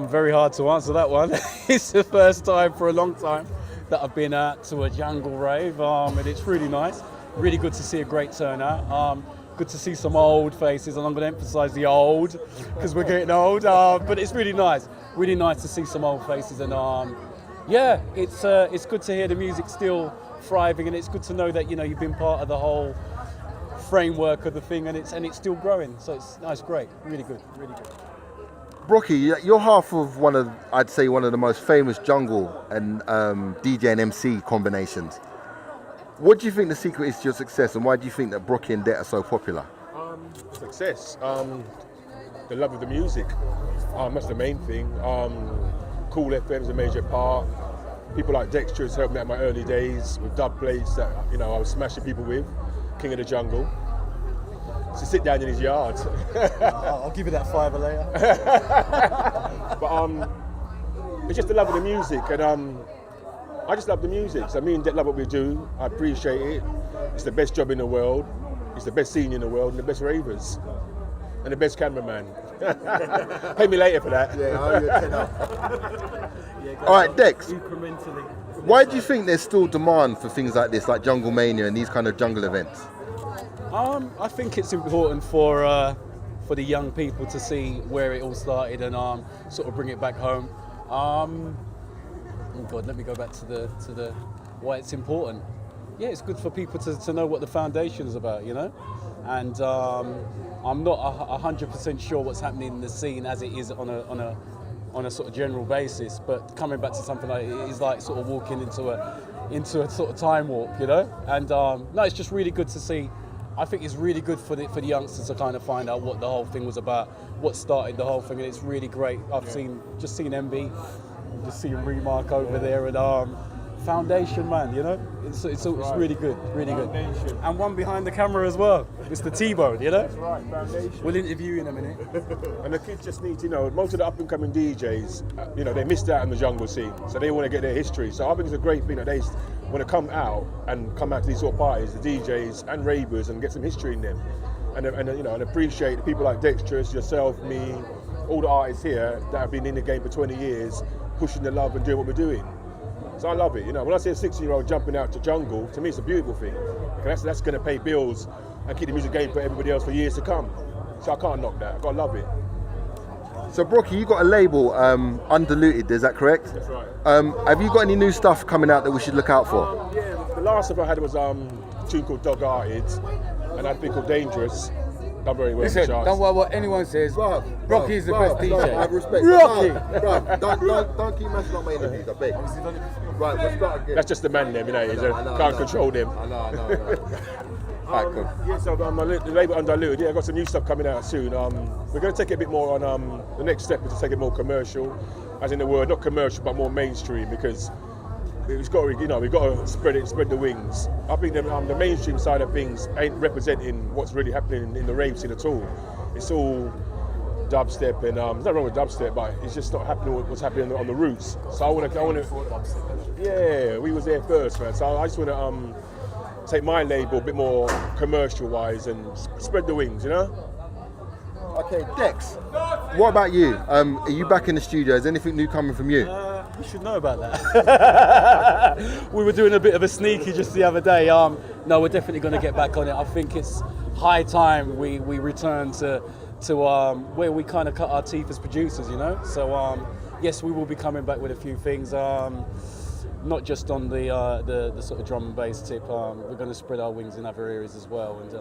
Very hard to answer that one. It's the first time for a long time that I've been out to a jungle rave, and it's really nice. Really good to see a great turnout. Good to see some old faces, and I'm going to emphasise the old because we're getting old. But it's really nice to see some old faces, and yeah, it's good to hear the music still thriving, and it's good to know that, you know, you've been part of the whole framework of the thing, and it's still growing. So it's nice, great, really good, really good. Brockie, you're half of I'd say one of the most famous jungle and DJ and MC combinations. What do you think the secret is to your success, and why do you think that Brockie and Det are so popular? Success, the love of the music. That's the main thing. Cool FM is a major part. People like Dextrous helped me out in my early days with dub plates that, you know, I was smashing people with. King of the Jungle. So sit down in his yard. I'll give you that $5 later. But it's just the love of the music, and I just love the music. So me and Det love what we do. I appreciate it. It's the best job in the world. It's the best scene in the world, and the best ravers, and the best cameraman. Pay me later for that. All right, Dex. Incrementally. Why do you think there's still demand for things like this, like Jungle Mania and these kind of jungle events? I think it's important for the young people to see where it all started and sort of bring it back home. Oh God, let me go back to the why it's important. Yeah, it's good for people to know what the foundation is about, you know. And I'm not 100% sure what's happening in the scene as it is on a sort of general basis. But coming back to something like it is like sort of walking into a sort of time warp, you know. And no, it's just really good to see. I think it's really good for the youngsters to kind of find out what the whole thing was about, what started the whole thing, and it's really great. I've just seen MB, just seeing Remarc over there, and Foundation, man, you know, it's really good, really good. And one behind the camera as well, Mr. T-Bone, you know. That's right, Foundation. We'll interview you in a minute. And the kids just need to know, most of the up-and-coming DJs, you know, they missed out on the jungle scene, so they want to get their history. So I think it's a great thing that they want to come out to these sort of parties, the DJs and ravers, and get some history in them, and you know, and appreciate the people like Dextrous, yourself, me, all the artists here that have been in the game for 20 years, pushing the love and doing what we're doing. So I love it. You know, when I see a 16-year-old jumping out to jungle, to me it's a beautiful thing. That's going to pay bills and keep the music game for everybody else for years to come. So I can't knock that. I've got to love it. So Brockie, you got a label, Undiluted, is that correct? That's right. Have you got any new stuff coming out that we should look out for? Yeah, the last stuff I had was a tune called Dog Hearted, and I had a thing called Dangerous. Done very well. Listen, don't worry what anyone says. Brockie is the best DJ. I have respect. Brockie! Don't keep messing up my interviews, I beg. Right, we'll start again. That's just the man them, you know. Can't control them. I know. Alright, cool. Yeah, so the label Undiluted, yeah, I've got some new stuff coming out soon. We're going to take it a bit more on, the next step is to take it more commercial, as in the word, not commercial, but more mainstream, because we've got to spread the wings. I think the mainstream side of things ain't representing what's really happening in the rave scene at all. It's all dubstep, and there's nothing wrong with dubstep, but it's just not happening what's happening on the roots. So I want to. Yeah, we was there first, man. So I just want to take my label a bit more commercial-wise and spread the wings, you know. Okay, Dex, what about you? Are you back in the studio? Is anything new coming from you? You should know about that. We were doing a bit of a sneaky just the other day. No, we're definitely going to get back on it. I think it's high time we return to where we kind of cut our teeth as producers, you know. So yes, we will be coming back with a few things. Not just on the sort of drum and bass tip. We're going to spread our wings in other areas as well, and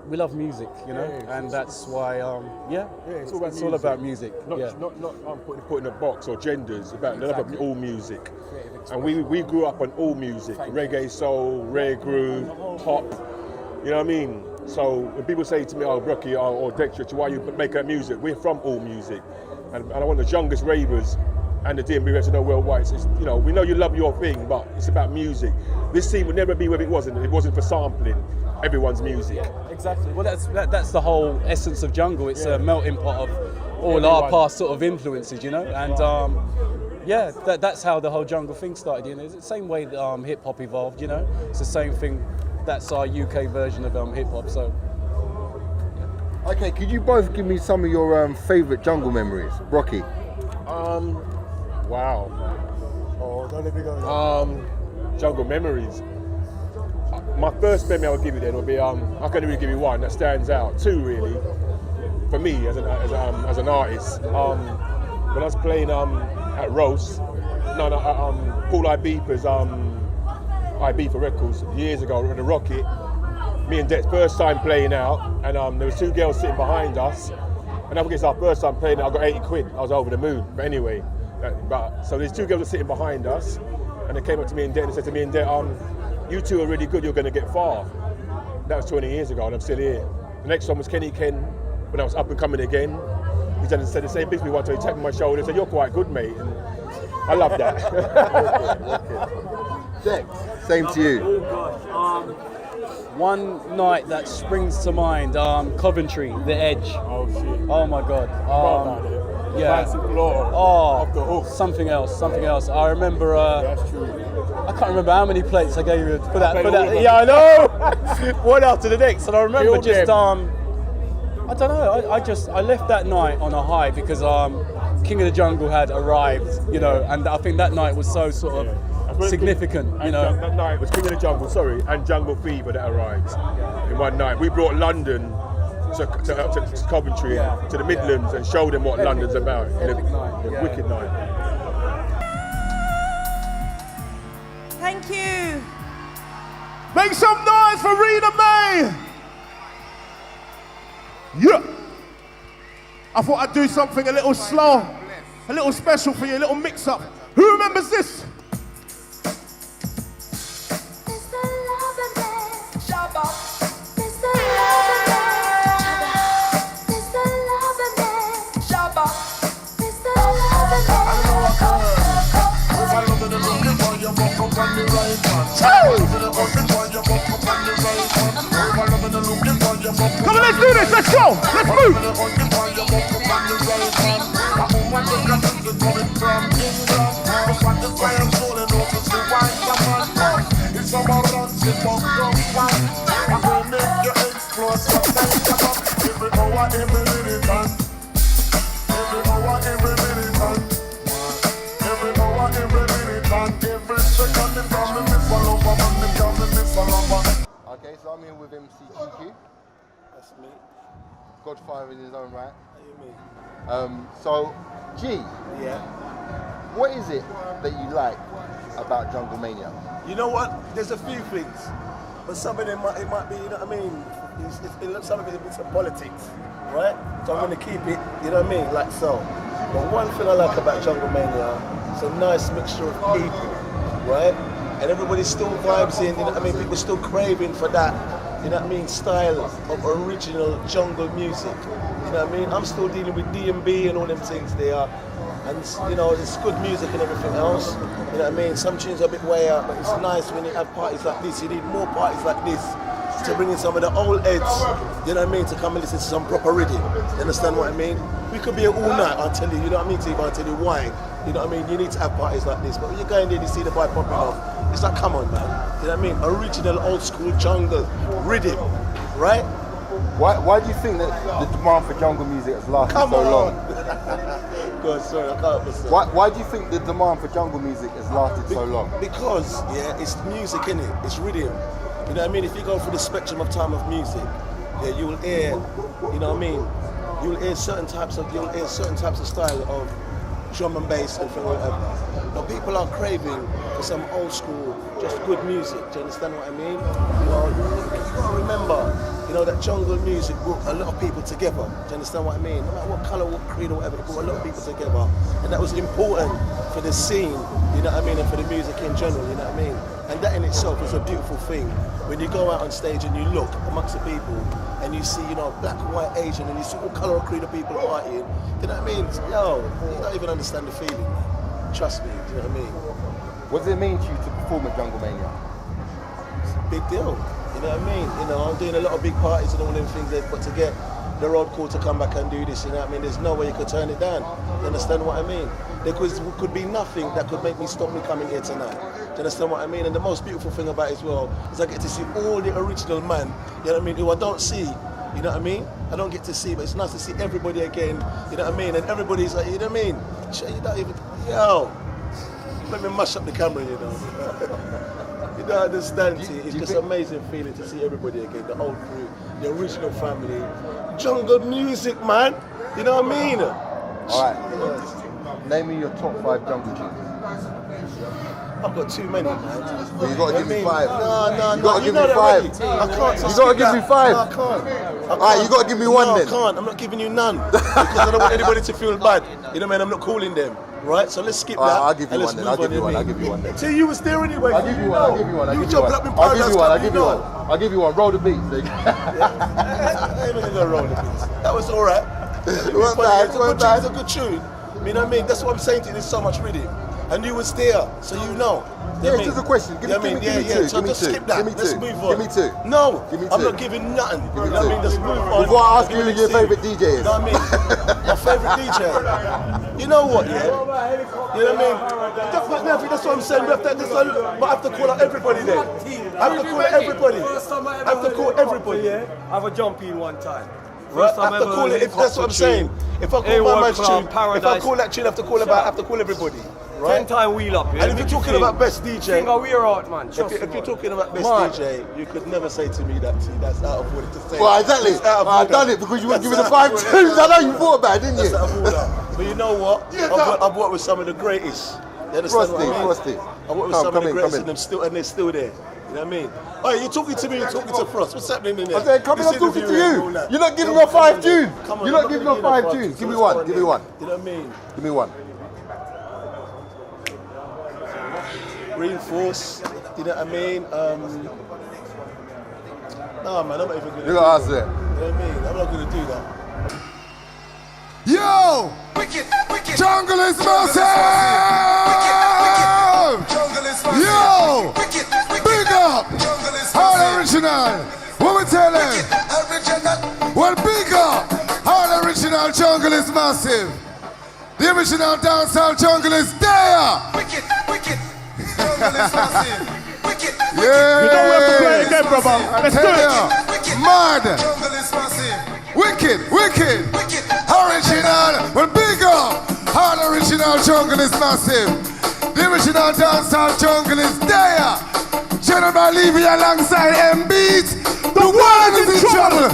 we love music, you know, and that's why it's all about music. Not put in a box or genders. About the love of all music, and we grew up on all music: reggae, soul, rare groove, pop. You know what I mean? So when people say to me, "Oh, Brockie or Dextrous, why you make that music?" We're from all music, and I want the youngest ravers and the DMB reps know worldwide. It's, you know, we know you love your thing, but it's about music. This scene would never be where it wasn't. If it wasn't for sampling everyone's music. Yeah, exactly. Well, that's the whole essence of jungle. It's a melting pot of all our past sort of influences, you know. And yeah, that's how the whole jungle thing started. You know, it's the same way that hip hop evolved. You know, it's the same thing. That's our UK version of hip hop. So. Okay, could you both give me some of your favourite jungle memories? Brockie. Wow. Oh, don't let me go. Jungle memories. My first memory I would give you then would be, I can't really give you one that stands out. Two really, for me as an artist. When I was playing at Roast, Paul Ibiza's Ibiza Records years ago at the Rocket. Me and Dex first time playing out, and there was two girls sitting behind us. And I think it's our first time playing. I got 80 quid. I was over the moon. But anyway, so these two girls were sitting behind us, and they came up to me and Dex and said to me and Dex, "You two are really good. You're going to get far." That was 20 years ago, and I'm still here. The next one was Kenny Ken, when I was up and coming again. He said the same thing to me one time. He tapped me on my shoulder and said, "You're quite good, mate." And I love that. Dex, same to you. One night that springs to mind, Coventry, The Edge. Oh shit. Oh my God. Yeah. Off the hook. Something else. I remember. That's true. I can't remember how many plates I gave you for that. Yeah, I know. One after the next, and I remember I don't know. I left that night on a high because King of the Jungle had arrived, you know, and I think that night was so sort of significant, you know. That night was King of the Jungle, and Jungle Fever that arrived in one night. We brought London to Coventry, to the Midlands, and showed them what London's about. Wicked night. Thank you. Make some noise for Rena May. Yeah. I thought I'd do something a little slow, a little special for you, a little mix up. Who remembers this? Come on, let's do this, let's go, let's move. Okay, so I'm here with MC GQ. That's me. Godfather in his own right. How you mean? So, G. Yeah. What is it that you like about Jungle Mania? You know what? There's a few things, but some of them it might be. You know what I mean? Some of it is some politics, right? So I'm going to keep it. You know what I mean? Like so. But one thing I like about Jungle Mania, it's a nice mixture of people, right? And everybody still vibes in, you know what I mean? People still craving for that, you know what I mean, style of original jungle music. You know what I mean? I'm still dealing with DMB and all them things there. And you know, it's good music and everything else. You know what I mean? Some tunes are a bit way out, but it's nice when you have parties like this. You need more parties like this to bring in some of the old heads, you know what I mean, to come and listen to some proper rhythm. You understand what I mean? We could be here all night, I'll tell you, you know what I mean, Steve? I'll tell you why. You know what I mean? You need to have parties like this. But when you go in there and you see the boy popping off, it's like, come on, man. You know what I mean? Original old school jungle rhythm, right? Why do you think that the demand for jungle music has lasted so long? God, sorry, I can't understand. Why do you think the demand for jungle music has lasted so long? Because, yeah, it's music, innit? It's rhythm. You know what I mean? If you go through the spectrum of time of music, yeah, you will hear, you know what I mean? You'll hear certain types of style of drum and bass and whatever. But people are craving for some old school, just good music. Do you understand what I mean? You know, you gotta remember, you know, that jungle music brought a lot of people together. Do you understand what I mean? No matter what colour, what creed or whatever, it brought a lot of people together. And that was important for the scene, you know what I mean, and for the music in general, you know what I mean? And that in itself is a beautiful thing. When you go out on stage and you look amongst the people and you see, you know, black, white, Asian, and you see all colour or creed of people partying, you know what I mean? Yo, you don't even understand the feeling. Trust me, do you know what I mean? What does it mean to you to perform at Jungle Mania? It's a big deal, you know what I mean? You know, I'm doing a lot of big parties and all them things, but to get the road call to come back and do this, you know what I mean? There's no way you could turn it down. You understand what I mean? There could be nothing that could make me stop me coming here tonight. Do you understand what I mean? And the most beautiful thing about it as well is I get to see all the original man, you know what I mean, who I don't see, you know what I mean? I don't get to see, but it's nice to see everybody again, you know what I mean? And everybody's like, you know what I mean? You don't even, let me mash up the camera, you know. You don't understand, it's just an amazing feeling to see everybody again, the whole crew, the original family. Jungle music, man. You know what I mean? Alright. Name me your top 5 jungle tunes. I've got too many, man. Well, you gotta give me 5. No. You gotta give me 5. I can't. You gotta give me 5. No, I can't. Alright, you gotta give me 1 then. I can't. I'm not giving you none because I don't want anybody to feel bad. You know what I mean? I'm not calling them. Right? So let's skip that. I'll give you one then. I'll give you one then. See, you was there anyway. I'll give you one. You jumped up in paradise. I'll give you one. Roll the beats. I ain't gonna roll the beats. That was all right. It's a good tune. You know what I mean? That's what I'm saying to you. There's so much rhythm. And you was there, so you know. Yeah, it's just a question. Give me 2. So just skip that. Let's move on. Give me 2. No, give me 2. I'm not giving nothing. Give me 2. You know what I mean? Just move on. Before I ask you who your favourite DJ is. You know what I mean? My favourite DJ. You know what, yeah? You know what I mean? That's what I'm saying. But I have to call out everybody then. I have to call out everybody. I have to call everybody. I have a jump in one time. Right, I have to call it. If that's what I'm saying. If I call my man's tune, if I call that tune, I have to call everybody. Right? 10-time wheel up, yeah? And if you're talking about best DJ, we're out, man. If you're talking about best DJ, you could never say to me that that's out of order to say. Well, exactly. I've done it because you weren't giving the 5 tunes. I know you thought about it, didn't you? That's out of order. But you know what? I've worked with some of the greatest. You understand what I mean? Frosty. I've worked with some of the greatest and they're still there. You know what I mean? Oh, you're talking to me, you're talking to Frost. What's happening in there? I said, come on, I'm talking to you. You're not giving me a 5 tune. You're not giving me a 5 tunes. Give me one. Give me one. You know what I mean? Give me one. Reinforce. You know what I mean? No, man, I'm not even going to You got to answer it. You know what I mean? I'm not going to do that. Yo! Jungle is massive! Yo! Big up! All original! What we tell them? Well, big up! All original Jungle is massive! The original dancehall Jungle is there! Jungle is massive! Yeah! You don't have to play it again, brother. Let's do it! Mad! Jungle is massive! Wicked! Original! Well, big up! All original Jungle is massive! The original dancehall Jungle is there! General Levy alongside M-Beats! The world is in trouble!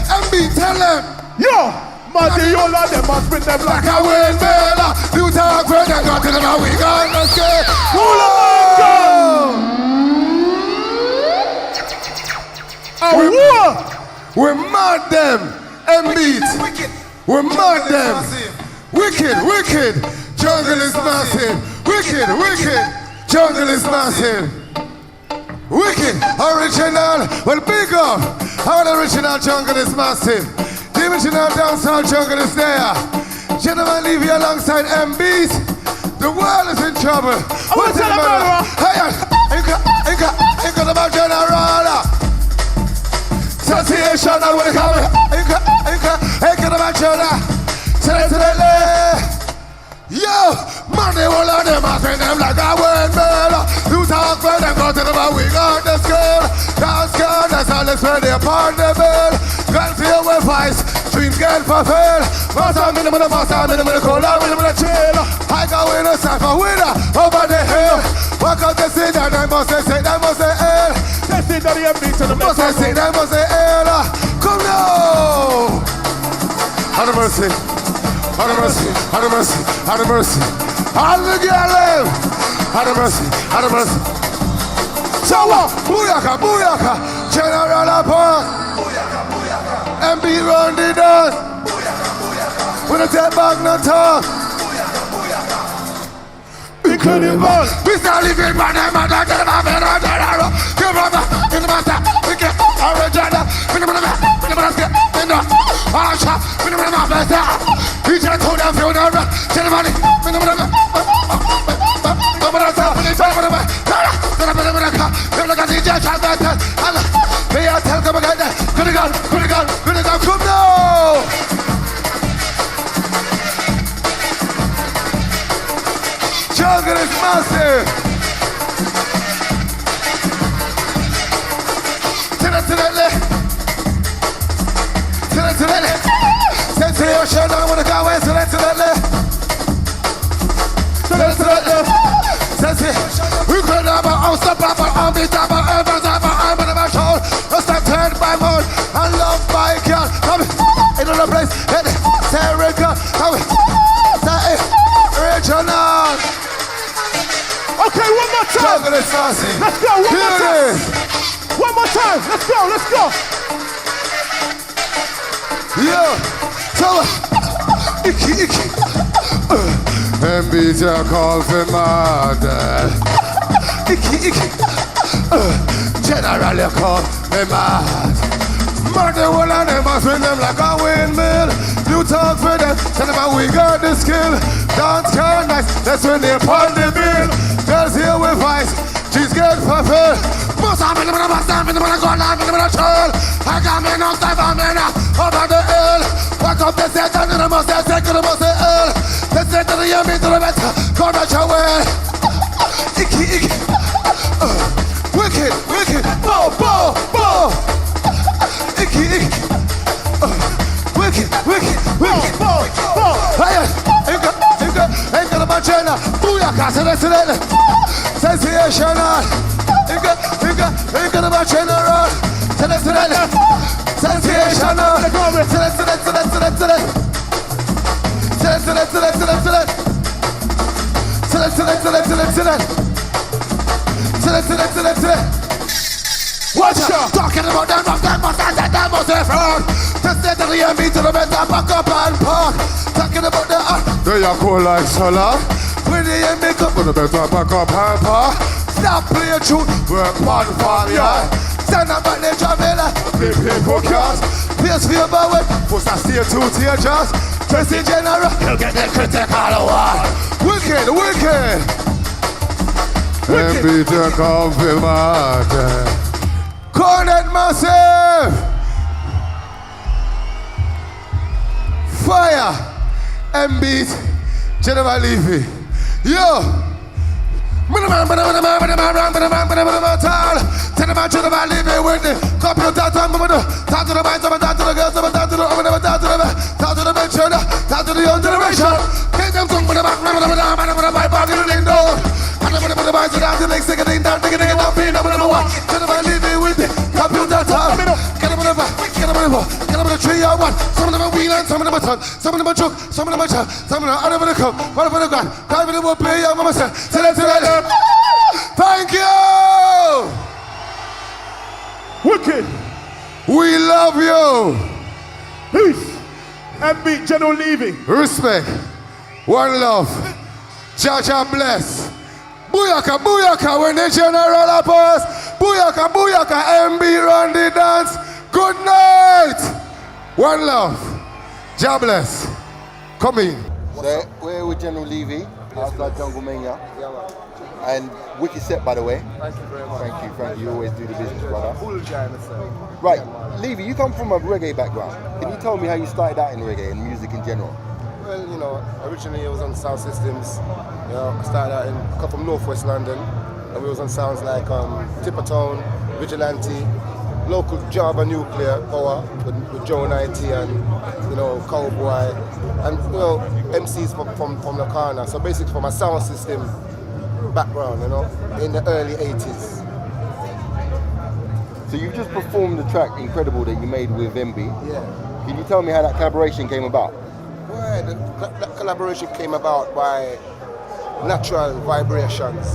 M-Beats, tell them! Yo! Muddy, you lot them must bring them like a windmill. You talk when they got to them and we got the scale. We're mad them. M-Beats. We're mad them. Wicked. Jungle is massive. Wicked. Jungle is massive. Wicked. Original. Well, big up. All original Jungle is massive. The original dancehall Jungle is there. Gentlemen, leave you alongside M-Beats. The world is in trouble. What's the matter? Hey, got about General. Sensational when it comes. Hey, got about General. Yo, man, they all of them are saying them like a windmill. You talk when them go to them and we got the skill. That's all that's when they're upon the bill. Girl feel with vice, dreams get fulfilled. Master minimum, cola, minimum, chill. I go in a cypher winner over the hill. Walk out the scene and I must say, I must say, L. They see that the beat to the must say, I must say, L. Come now. Have mercy. Have mercy. All the girl live. Have mercy. So what? Booyaka. General apart. And be run the dance. We don't take back no talk. incredible. We start living by them and I get my man on the arrow. Give up in the master, we get original. We never get in the Alasha, we never master. We just told them funeral, tell the money, we never come now! Jungle is massive! Sensation, I wanna go away, we could never unstoppable, unbeatable, urban of our soul. Respected by more and loved by God. Come in another place, say Ragga, come say original. Okay, one more time. Let's go, one more time. One more time, let's go. Yeah, so icky. MB just call for murder. Icky. General, you call me mad. Murder one of them, I swing them like a windmill. You talk for them, tell them how we got the skill. Dance can nice, that's when they put the bill. Girls here with vice, she's get fulfilled. Most of them in the bus, I'm in the gun, I'm in the trail. I got me no stuff, I'm in over the hill. Walk up the set, and the most, the second, the most, the hill. The set of the yummy to the better, come at your way. Icky. Wicked, bo. Icky. Wicked, bo. Ain't got a machina. Booyaka, sensational. Ain't got a machina. Sensational. Watch out! Talking about them, that must have fraud. Just say to the enemy to the better back up and park. Talking about the they are cool like solar. When the enemy come to the better back up and park. Stop playing tune, work one for ya. Stand up at the Jamila, play focus. Place for your bow, push a stay 2 tears. Dress in general, you'll get the critical award. Wicked. MB to come feel mad. Coronet massive. Fire. MB, General Levy. Yo. Tell the man to the man living with the computer. Talk to the man, talk to the girls, talk to the men, talk to the young generation. Take them some with the back, my body in the door. And I'm gonna put the boys down to the next second thing, down, taking it up, being number one. Tell the man living with the computer. Get them on the back, get them on the 3 or 1. Some of them are wheel and some of them are ton. Some of them are joke, some of them are child. Some of them are under the cup, one of the gun. Can't even pay your mama said. Thank you! Wicked! We love you! Peace! MB General Levy. Respect. One love. Jaja bless. Booyaka, when the general approach. Booyaka, MB run the dance. Good night! One love. Jah bless. Come in. So, we're with General Levy, outside Jungle Mania. And wicked set, by the way. Thank you very much. Thank you. You always do the business, brother. Cool guy, myself. Right, Levy, you come from a reggae background. Can you tell me how you started out in reggae and music in general? Well, originally I was on sound systems. I started out come from Northwest London, and we was on sounds like Tippertown, Vigilante, local Java Nuclear Power with Joe 90 and Cowboy, and MCs from the corner. So basically from a sound system background, in the early 80s. So you just performed the track Incredible that you made with MB. Yeah. Can you tell me how that collaboration came about? Well, that collaboration came about by natural vibrations,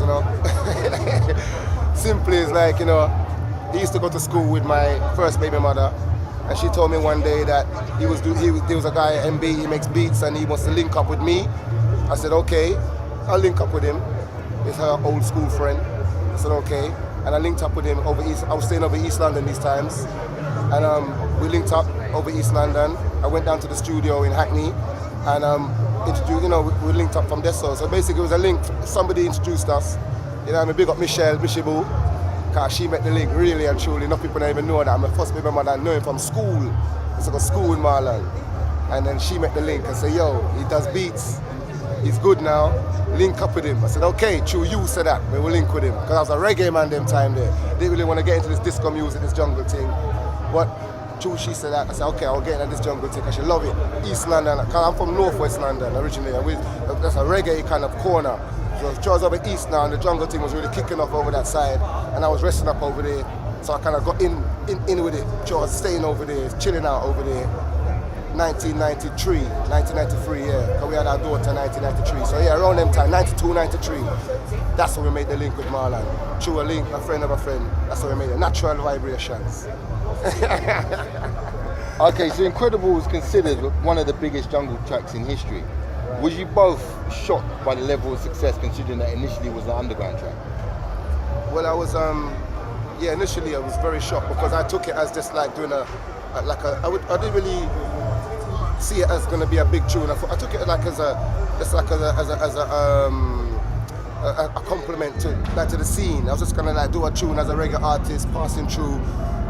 Simply it's like, he used to go to school with my first baby mother, and she told me one day that there was a guy at MB, he makes beats and he wants to link up with me. I said, okay, I'll link up with him. is her old school friend. I said, okay. And I linked up with him over East. I was staying over East London these times. And we linked up over East London. I went down to the studio in Hackney and we linked up from there. So basically it was a link. Somebody introduced us. Big up Michelle because she met the link really and truly. Enough people don't even know that. I'm the first baby mother I know him from school. It's like a school in Marland. And then she met the link and said, yo, he does beats. He's good now. Link up with him. I said, okay, true, you said that. We will link with him. Because I was a reggae man them time there. Didn't really want to get into this disco music, this jungle thing. But true, she said that. I said, okay, I'll get into this jungle thing because she love it. East London, because I'm from Northwest London originally. And that's a reggae kind of corner. So I was over East now and the jungle thing was really kicking off over that side. And I was resting up over there. So I kind of got in with it. So I was staying over there, chilling out over there. 1993, yeah. Because we had our daughter in 1993. So yeah, around them time, 92, 93. That's when we made the link with Marland. Through a link, a friend of a friend. That's when we made the natural vibrations. Okay, so Incredible was considered one of the biggest jungle tracks in history. Right. Was you both shocked by the level of success considering that initially it was an underground track? Well, I was, initially I was very shocked because I took it as just like doing I didn't really see it as going to be a big tune. I took it like as a compliment to the scene. I was just gonna like do a tune as a reggae artist, passing through,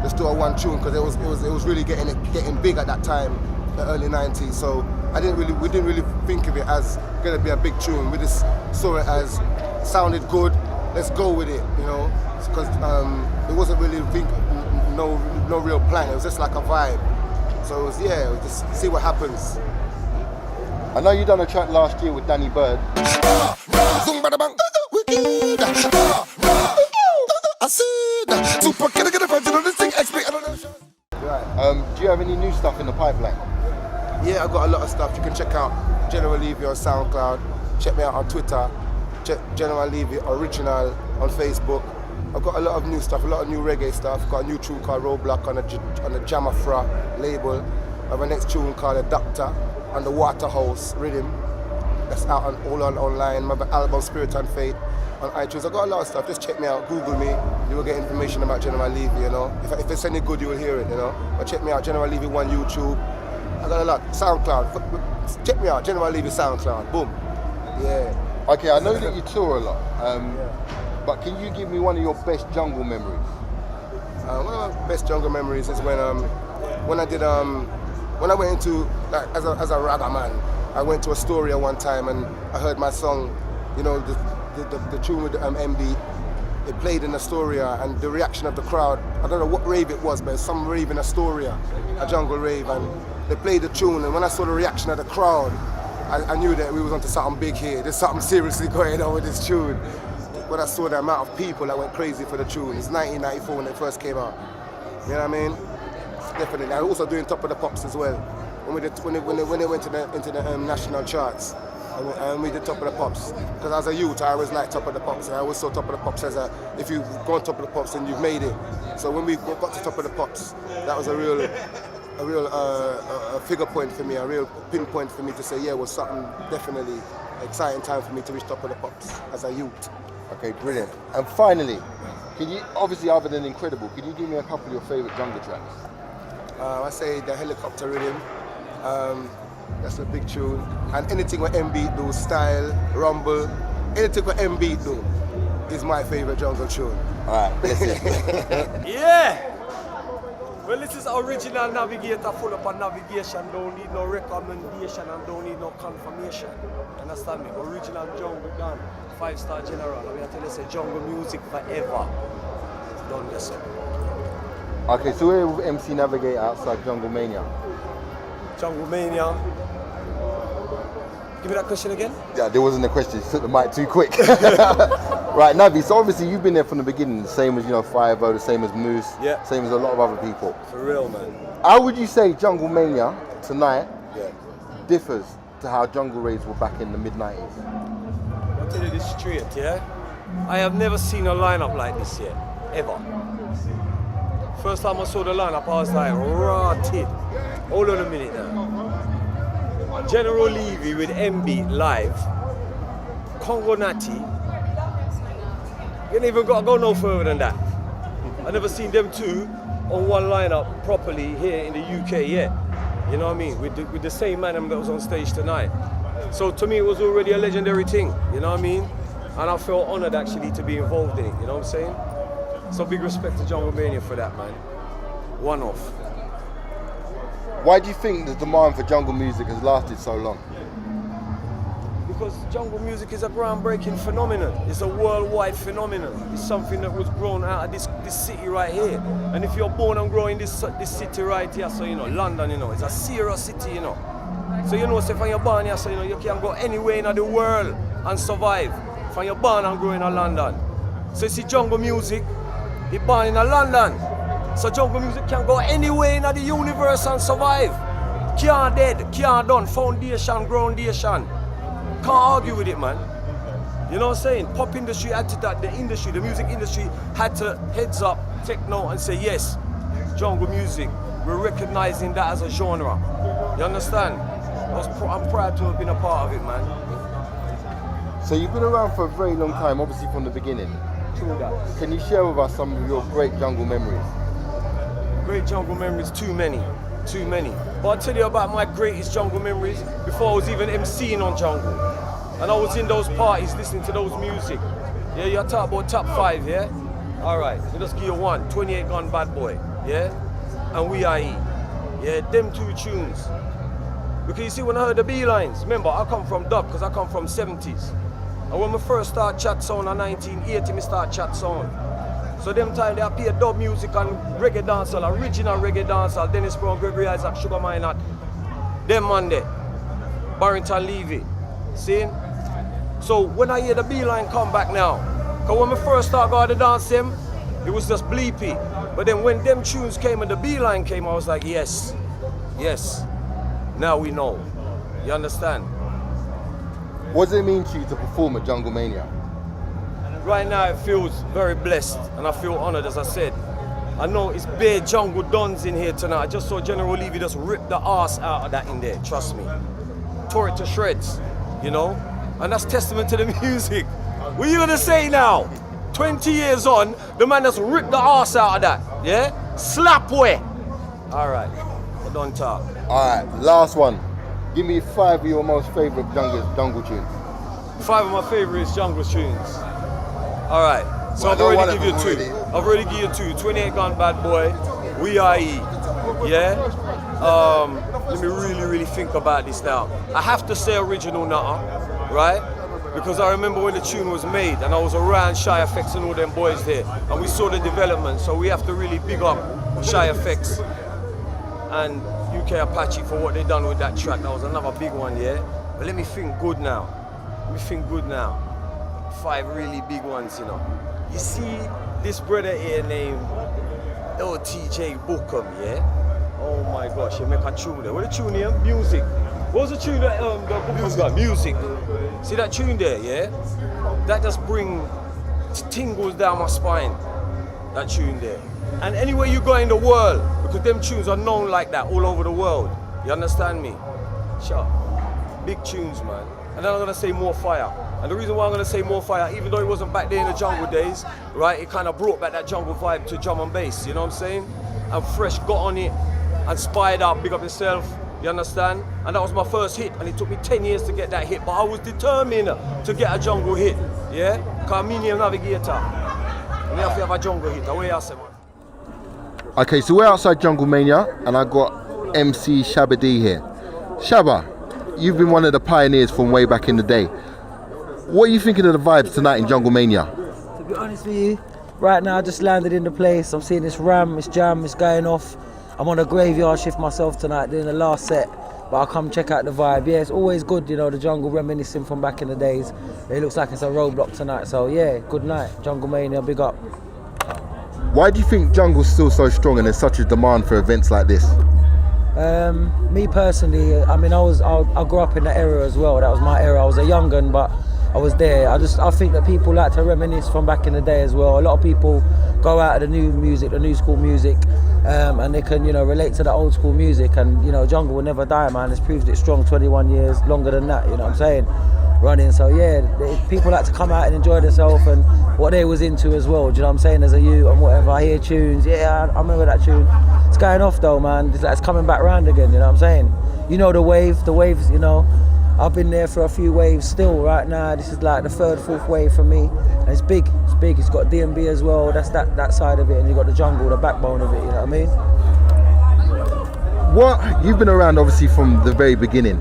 just do a one tune because it was really getting big at that time, the early '90s. So we didn't really think of it as gonna be a big tune. We just saw it as sounded good. Let's go with it, because it wasn't really no real plan. It was just like a vibe. So it was just see what happens. I know you done a track last year with Danny Bird. Do you have any new stuff in the pipeline? Yeah, I got a lot of stuff. You can check out General Levy on SoundCloud. Check me out on Twitter. Check General Levy Original on Facebook. I've got a lot of new stuff, a lot of new reggae stuff. Got a new tune called Roadblock on the Jamafra label. I have a next tune called The Doctor on the Waterhouse Rhythm. That's out online. My album Spirit and Fate on iTunes. I've got a lot of stuff. Just check me out, Google me. You will get information about General Levy, If it's any good, you will hear it, But check me out, General Levy 1 YouTube. I got a lot. SoundCloud. Check me out, General Levy SoundCloud. Boom. Yeah. Okay, I know that you tour a lot. But can you give me one of your best jungle memories? One of my best jungle memories is when I went into, like, as a ragga man, I went to Astoria one time and I heard my song, the tune with the MB. It played in Astoria and the reaction of the crowd, I don't know what rave it was, but some rave in Astoria, a jungle rave, and they played the tune, and when I saw the reaction of the crowd, I knew that we was onto something big here. There's something seriously going on with this tune. When I saw the amount of people that went crazy for the tune, it's 1994 when it first came out. You know what I mean? Definitely. I also doing Top of the Pops as well. When they went into the national charts, and we did Top of the Pops. Because as a youth, I always liked Top of the Pops. And I always saw Top of the Pops as if you've gone Top of the Pops, then you've made it. So when we got to Top of the Pops, that was a real figure point for me, a real pinpoint for me to say, yeah, it was something definitely exciting time for me to reach Top of the Pops as a youth. Okay, brilliant. And finally, can you, obviously other than Incredible, can you give me a couple of your favourite jungle tracks? I say the Helicopter Rhythm, that's a big tune. And anything with M-Beat do, Style, Rumble, anything with M-Beat do is my favourite jungle tune. Alright, bless it. Yeah! Well, this is original Navigator, full up on navigation, don't need no recommendation and don't need no confirmation. Understand me? Original jungle done, 5-star general. I mean, I tell you, say jungle music forever. Don't listen. Okay, so we're with MC Navigator outside Jungle Mania. Jungle Mania. Give me that question again. Yeah, there wasn't a question. You took the mic too quick. Right, Navi, so obviously you've been there from the beginning, the same as, Firevo, the same as Moose, same as a lot of other people. For real, man. How would you say Jungle Mania tonight differs to how jungle raves were back in the mid-90s? I'll tell you this straight, yeah? I have never seen a lineup like this yet, ever. First time I saw the lineup, I was like, rotted. Hold on a minute now. General Levy with MB live, Congo Natty, You ain't even got to go no further than that. I never seen them two on one lineup properly here in the UK yet. You know what I mean? With the same man that was on stage tonight. So to me, it was already a legendary thing. You know what I mean? And I felt honoured actually to be involved in it. You know what I'm saying? So big respect to Jungle Mania for that, man. One off. Why do you think the demand for jungle music has lasted so long? Because jungle music is a groundbreaking phenomenon. It's a worldwide phenomenon. It's something that was grown out of this city right here. And if you're born and grown in this city right here, so you know, London, you know, it's a serious city, you know. So you know, say when you're born here, so you know, you can go anywhere in the world and survive. When you're born and grown in London. So you see jungle music, you're born in London. So jungle music can go anywhere in the universe and survive. Can't dead, can't done, foundation, groundation. Can't argue with it, man. You know what I'm saying? Pop industry had to, the music industry had to heads up, take note and say, yes, jungle music, we're recognizing that as a genre. You understand? I'm proud to have been a part of it, man. So you've been around for a very long time, obviously from the beginning. True that. Can you share with us some of your great jungle memories? Great jungle memories, too many. But I'll tell you about my greatest jungle memories before I was even MCing on jungle. And I was in those parties listening to those music. Yeah, you're talking about top 5, yeah? Alright, so let's give you one. 28 Gun Bad Boy, yeah? And We Are E. Yeah, them two tunes. Because you see, when I heard the B-lines, remember, I come from dub because I come from 70s. And when I first started Chat Sound in 1980, I start Chat Sound. So them time they appear dub music and reggae dancehall, original reggae dancehall, Dennis Brown, Gregory Isaac, Sugar Minot, them man there, Barrington Levy, see? So when I hear the B-line come back now, because when I first started going to dance them, it was just bleepy. But then when them tunes came and the B-line came, I was like, yes, now we know. You understand? What does it mean to you to perform at Jungle Mania? Right now it feels very blessed and I feel honoured, as I said. I know it's bare jungle dons in here tonight. I just saw General Levy just rip the arse out of that in there, trust me. Tore it to shreds, you know? And that's testament to the music. What are you gonna say now? 20 years on, the man just ripped the arse out of that, yeah? Slap way. All right, don't talk. All right, last one. Give me 5 of your most favourite jungle tunes. 5 of my favourite jungle tunes. All right, so I've already given you 2. I've already given you 2. 28 Gun Bad Boy, We Are E, yeah? Let me really think about this now. I have to say original Nutter, right? Because I remember when the tune was made and I was around Shy FX and all them boys there and we saw the development, so we have to really big up Shy FX and UK Apache for what they done with that track. That was another big one, yeah? But let me think good now. 5 really big ones, you know. You see this brother here named LTJ Bookham, yeah? Oh my gosh, he make a tune there. What the tune here? Music. What was the tune that the Bookham got? Music. See that tune there, yeah? That just bring tingles down my spine. That tune there. And anywhere you go in the world, because them tunes are known like that all over the world. You understand me? Sure. Big tunes, man. And then I'm gonna say More Fire. And the reason why I'm gonna say More Fire, even though it wasn't back there in the jungle days, right? It kind of brought back that jungle vibe to drum and bass, you know what I'm saying? And Fresh got on it and spied up, big up himself, you understand? And that was my first hit, and it took me 10 years to get that hit, but I was determined to get a jungle hit, yeah? Because I'm Navigator. And we have to have a jungle hit, the way I say, man. Okay, so we're outside Jungle Mania, and I got MC Shabba D here. Shabba, you've been one of the pioneers from way back in the day. What are you thinking of the vibes tonight in Jungle Mania? To be honest with you, right now I just landed in the place. I'm seeing this ram, this jam, it's going off. I'm on a graveyard shift myself tonight, doing the last set. But I'll come check out the vibe. Yeah, it's always good, you know, the jungle reminiscing from back in the days. It looks like it's a roadblock tonight. So yeah, good night. Jungle Mania, big up. Why do you think jungle's still so strong and there's such a demand for events like this? Me personally, I mean, I grew up in that era as well. That was my era. I was a young gun, but I was there. I think that people like to reminisce from back in the day as well. A lot of people go out of the new music, the new school music, and they can, relate to the old school music. And jungle will never die, man. It's proved it strong. 21 years, longer than that. You know what I'm saying? Running. So yeah, people like to come out and enjoy themselves and what they was into as well. Do you know what I'm saying? As a youth and whatever, I hear tunes. Yeah, I remember that tune. It's going off though, man. It's coming back round again. You know what I'm saying? The waves. I've been there for a few waves still right now. This is like the third, fourth wave for me. And it's big. It's got DMB as well. That's that side of it. And you've got the jungle, the backbone of it, you know what I mean? You've been around obviously from the very beginning.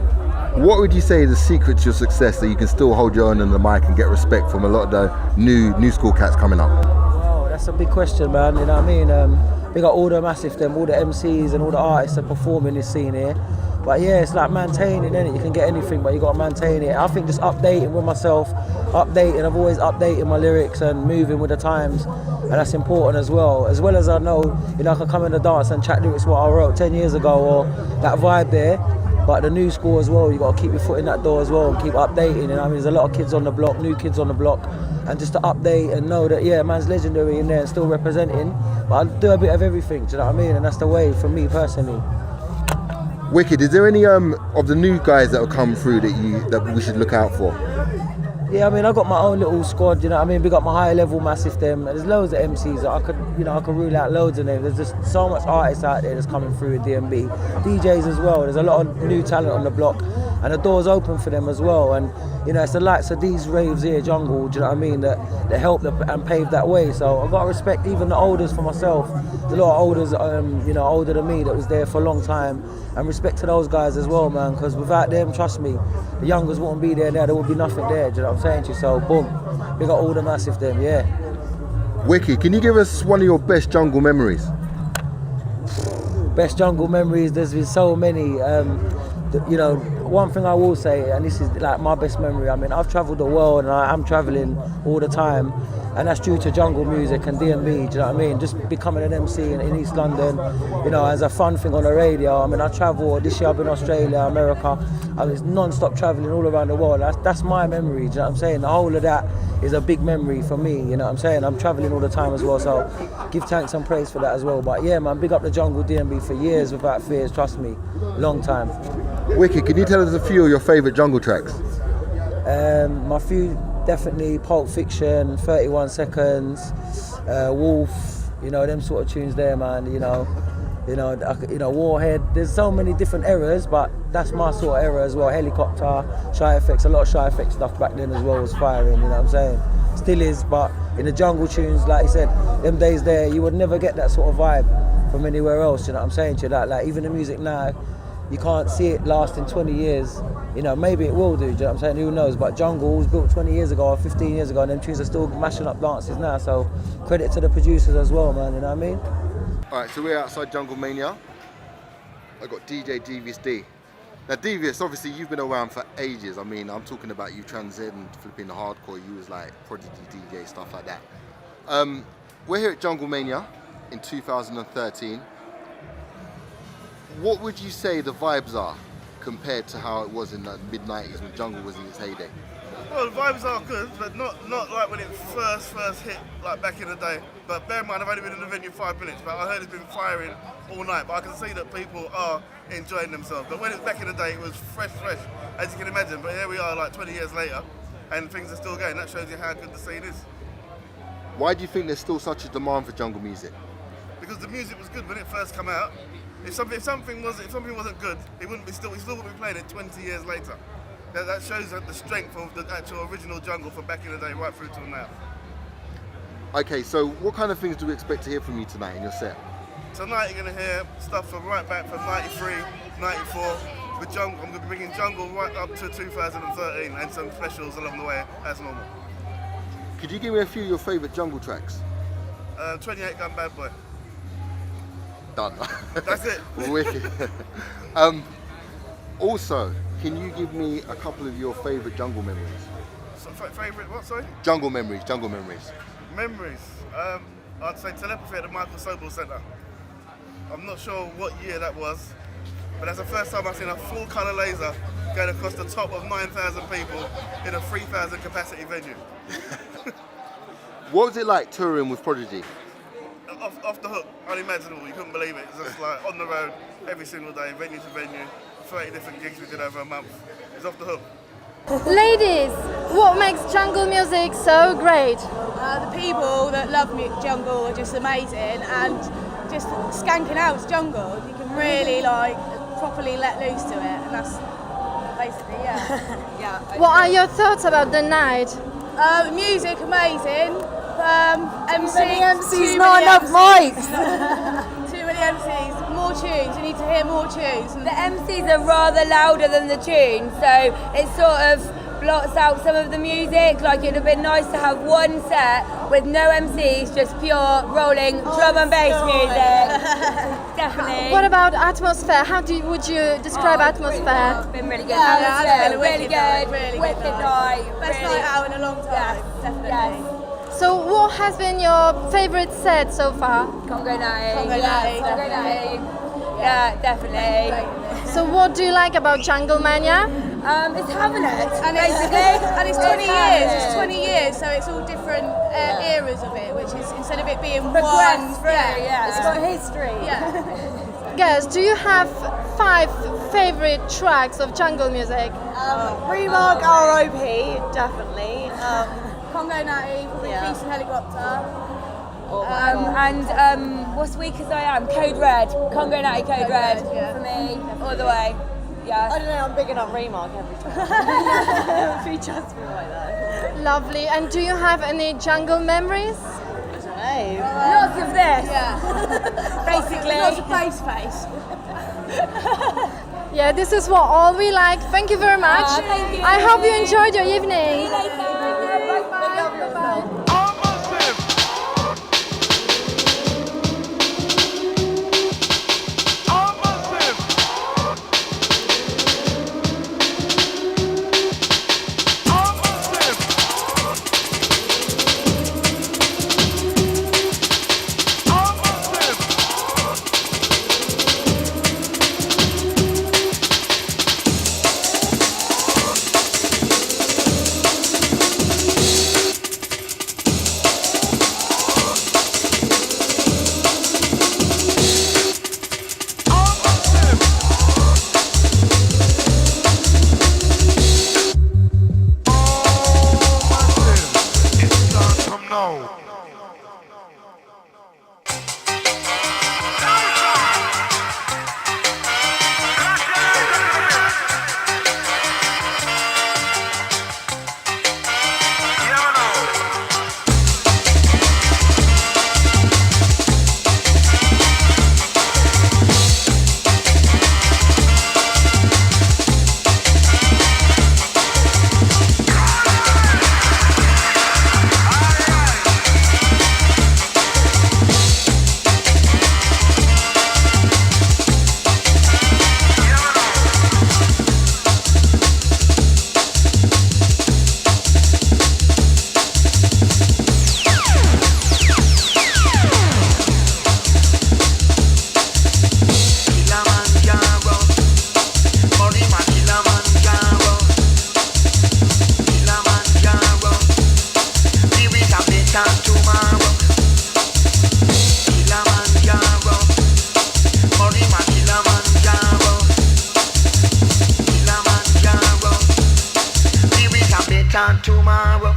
What would you say is the secret to your success that you can still hold your own on the mic and get respect from a lot of the new school cats coming up? Wow, that's a big question, man. You know what I mean? We got all the massive all the MCs and all the artists that perform in this scene here. But yeah, it's like maintaining, innit? You can get anything, but you got to maintain it. I think just updating with myself, I've always updating my lyrics and moving with the times, and that's important as well. As well as I know, I can come in the dance and chat lyrics what I wrote 10 years ago or that vibe there. But the new school as well, you got to keep your foot in that door as well and keep updating. There's a lot of kids on the block, new kids on the block, and just to update and know that, yeah, man's legendary in there and still representing. But I do a bit of everything, do you know what I mean? And that's the way for me personally. Wicked. Is there any of the new guys that will come through that we should look out for? Yeah, I've got my own little squad, you know what I mean? We got my high level massive them. There's loads of MCs that I could rule out loads of them. There's just so much artists out there that's coming through with DMB. DJs as well. There's a lot of new talent on the block and the door's open for them as well. And it's the likes of these raves here, jungle, do you know what I mean, that help and pave that way. So I've got to respect even the olders for myself. There's a lot of olders, older than me that was there for a long time. And respect to those guys as well, man, because without them, trust me, the youngers wouldn't be there now. There would be nothing there, do you know what I'm saying to you? So boom, we got all the massive them, yeah. Wicked, can you give us one of your best jungle memories? Best jungle memories, there's been so many. One thing I will say, and this is like my best memory, I've travelled the world and I am travelling all the time, and that's due to jungle music and DMB, do you know what I mean? Just becoming an MC in East London, as a fun thing on the radio. I travel, this year I've been Australia, America, it's non-stop travelling all around the world. That's my memory, do you know what I'm saying? The whole of that is a big memory for me, you know what I'm saying? I'm travelling all the time as well, so give thanks and praise for that as well. But yeah, man, big up the jungle DMB for years without fears, trust me, long time. Wicked, can you tell us a few of your favourite jungle tracks? My few, definitely Pulp Fiction, 31 Seconds, Wolf, them sort of tunes there, man, Warhead. There's so many different eras, but that's my sort of era as well. Helicopter, Shy Effects, a lot of Shy Effects stuff back then as well was firing, you know what I'm saying? Still is, but in the jungle tunes, like you said, them days there, you would never get that sort of vibe from anywhere else, you know what I'm saying to you? Like even the music now, you can't see it lasting 20 years. Maybe it will do, do you know what I'm saying? Who knows? But jungle was built 20 years ago or 15 years ago, and them tunes are still mashing up dances now. So credit to the producers as well, man, you know what I mean? All right, so we're outside Jungle Mania. I got DJ Devious D. Now Devious, obviously you've been around for ages. I'm talking about you transcend flipping the hardcore. You was like Prodigy DJ, stuff like that. We're here at Jungle Mania in 2013. What would you say the vibes are compared to how it was in the mid-90s when jungle was in its heyday? Well, the vibes are good, but not like when it first hit, like back in the day. But bear in mind, I've only been in the venue 5 minutes, but I heard it's been firing all night. But I can see that people are enjoying themselves. But when it was back in the day, it was fresh, as you can imagine. But here we are, like 20 years later, and things are still going. That shows you how good the scene is. Why do you think there's still such a demand for jungle music? Because the music was good when it first came out. If something wasn't good, we still wouldn't be playing it 20 years later. That shows the strength of the actual original jungle from back in the day right through till now. Okay, so what kind of things do we expect to hear from you tonight in your set? Tonight you're going to hear stuff from right back from 93, 94. With jungle, I'm going to be bringing jungle right up to 2013 and some specials along the way as normal. Could you give me a few of your favourite jungle tracks? 28 Gun Bad Boy. Done. That's it. Wicked. Also, can you give me a couple of your favourite jungle memories? Favourite what, sorry? Jungle memories. Memories. I'd say Telepathy at the Michael Sobel Centre. I'm not sure what year that was, but that's the first time I've seen a full colour laser going across the top of 9,000 people in a 3,000 capacity venue. What was it like touring with Prodigy? Off the hook, unimaginable. You couldn't believe it. It's just like on the road every single day, venue to venue, 30 different gigs we did over a month. It's off the hook. Ladies, what makes jungle music so great? The people that love jungle are just amazing, and just skanking out to jungle, you can really like properly let loose to it, and that's basically yeah. What are your thoughts about the night? Music amazing. MCs, not enough mics. Too many MCs. More tunes. We need to hear more tunes. The MCs are rather louder than the tunes, so it sort of blots out some of the music. Like, it'd have been nice to have one set with no MCs, just pure rolling drum and bass music. Definitely. What about atmosphere? How would you describe atmosphere? It's been really good. Yeah, it's been really good. Really wicked good night. Best really. night out in a long time. Yes, definitely. So what has been your favourite set so far? Congo Natty. Congo Natty, Natty. Yeah, definitely. So what do you like about Jungle Mania? It's having it, and basically. It's 20 years. It's 20 years, so it's all different eras of it, which is instead of it being one. It's got history. Yeah. Guys, do you have 5 favourite tracks of jungle music? Remarc, R.O.P. definitely. Congo Natty, probably Peace and Helicopter. What's Weak As I Am? Code Red. Congo Natty, Code Red. For me, all the way. Yeah. I don't know, I'm bigging up Remarc every time. He trusts me like that. Lovely. And do you have any jungle memories? Lots of this. Yeah. Basically. Lots of bass face. Yeah, this is what all we like. Thank you very much. Thank you. I hope you enjoyed your evening. See you later. Bye-bye. Tomorrow,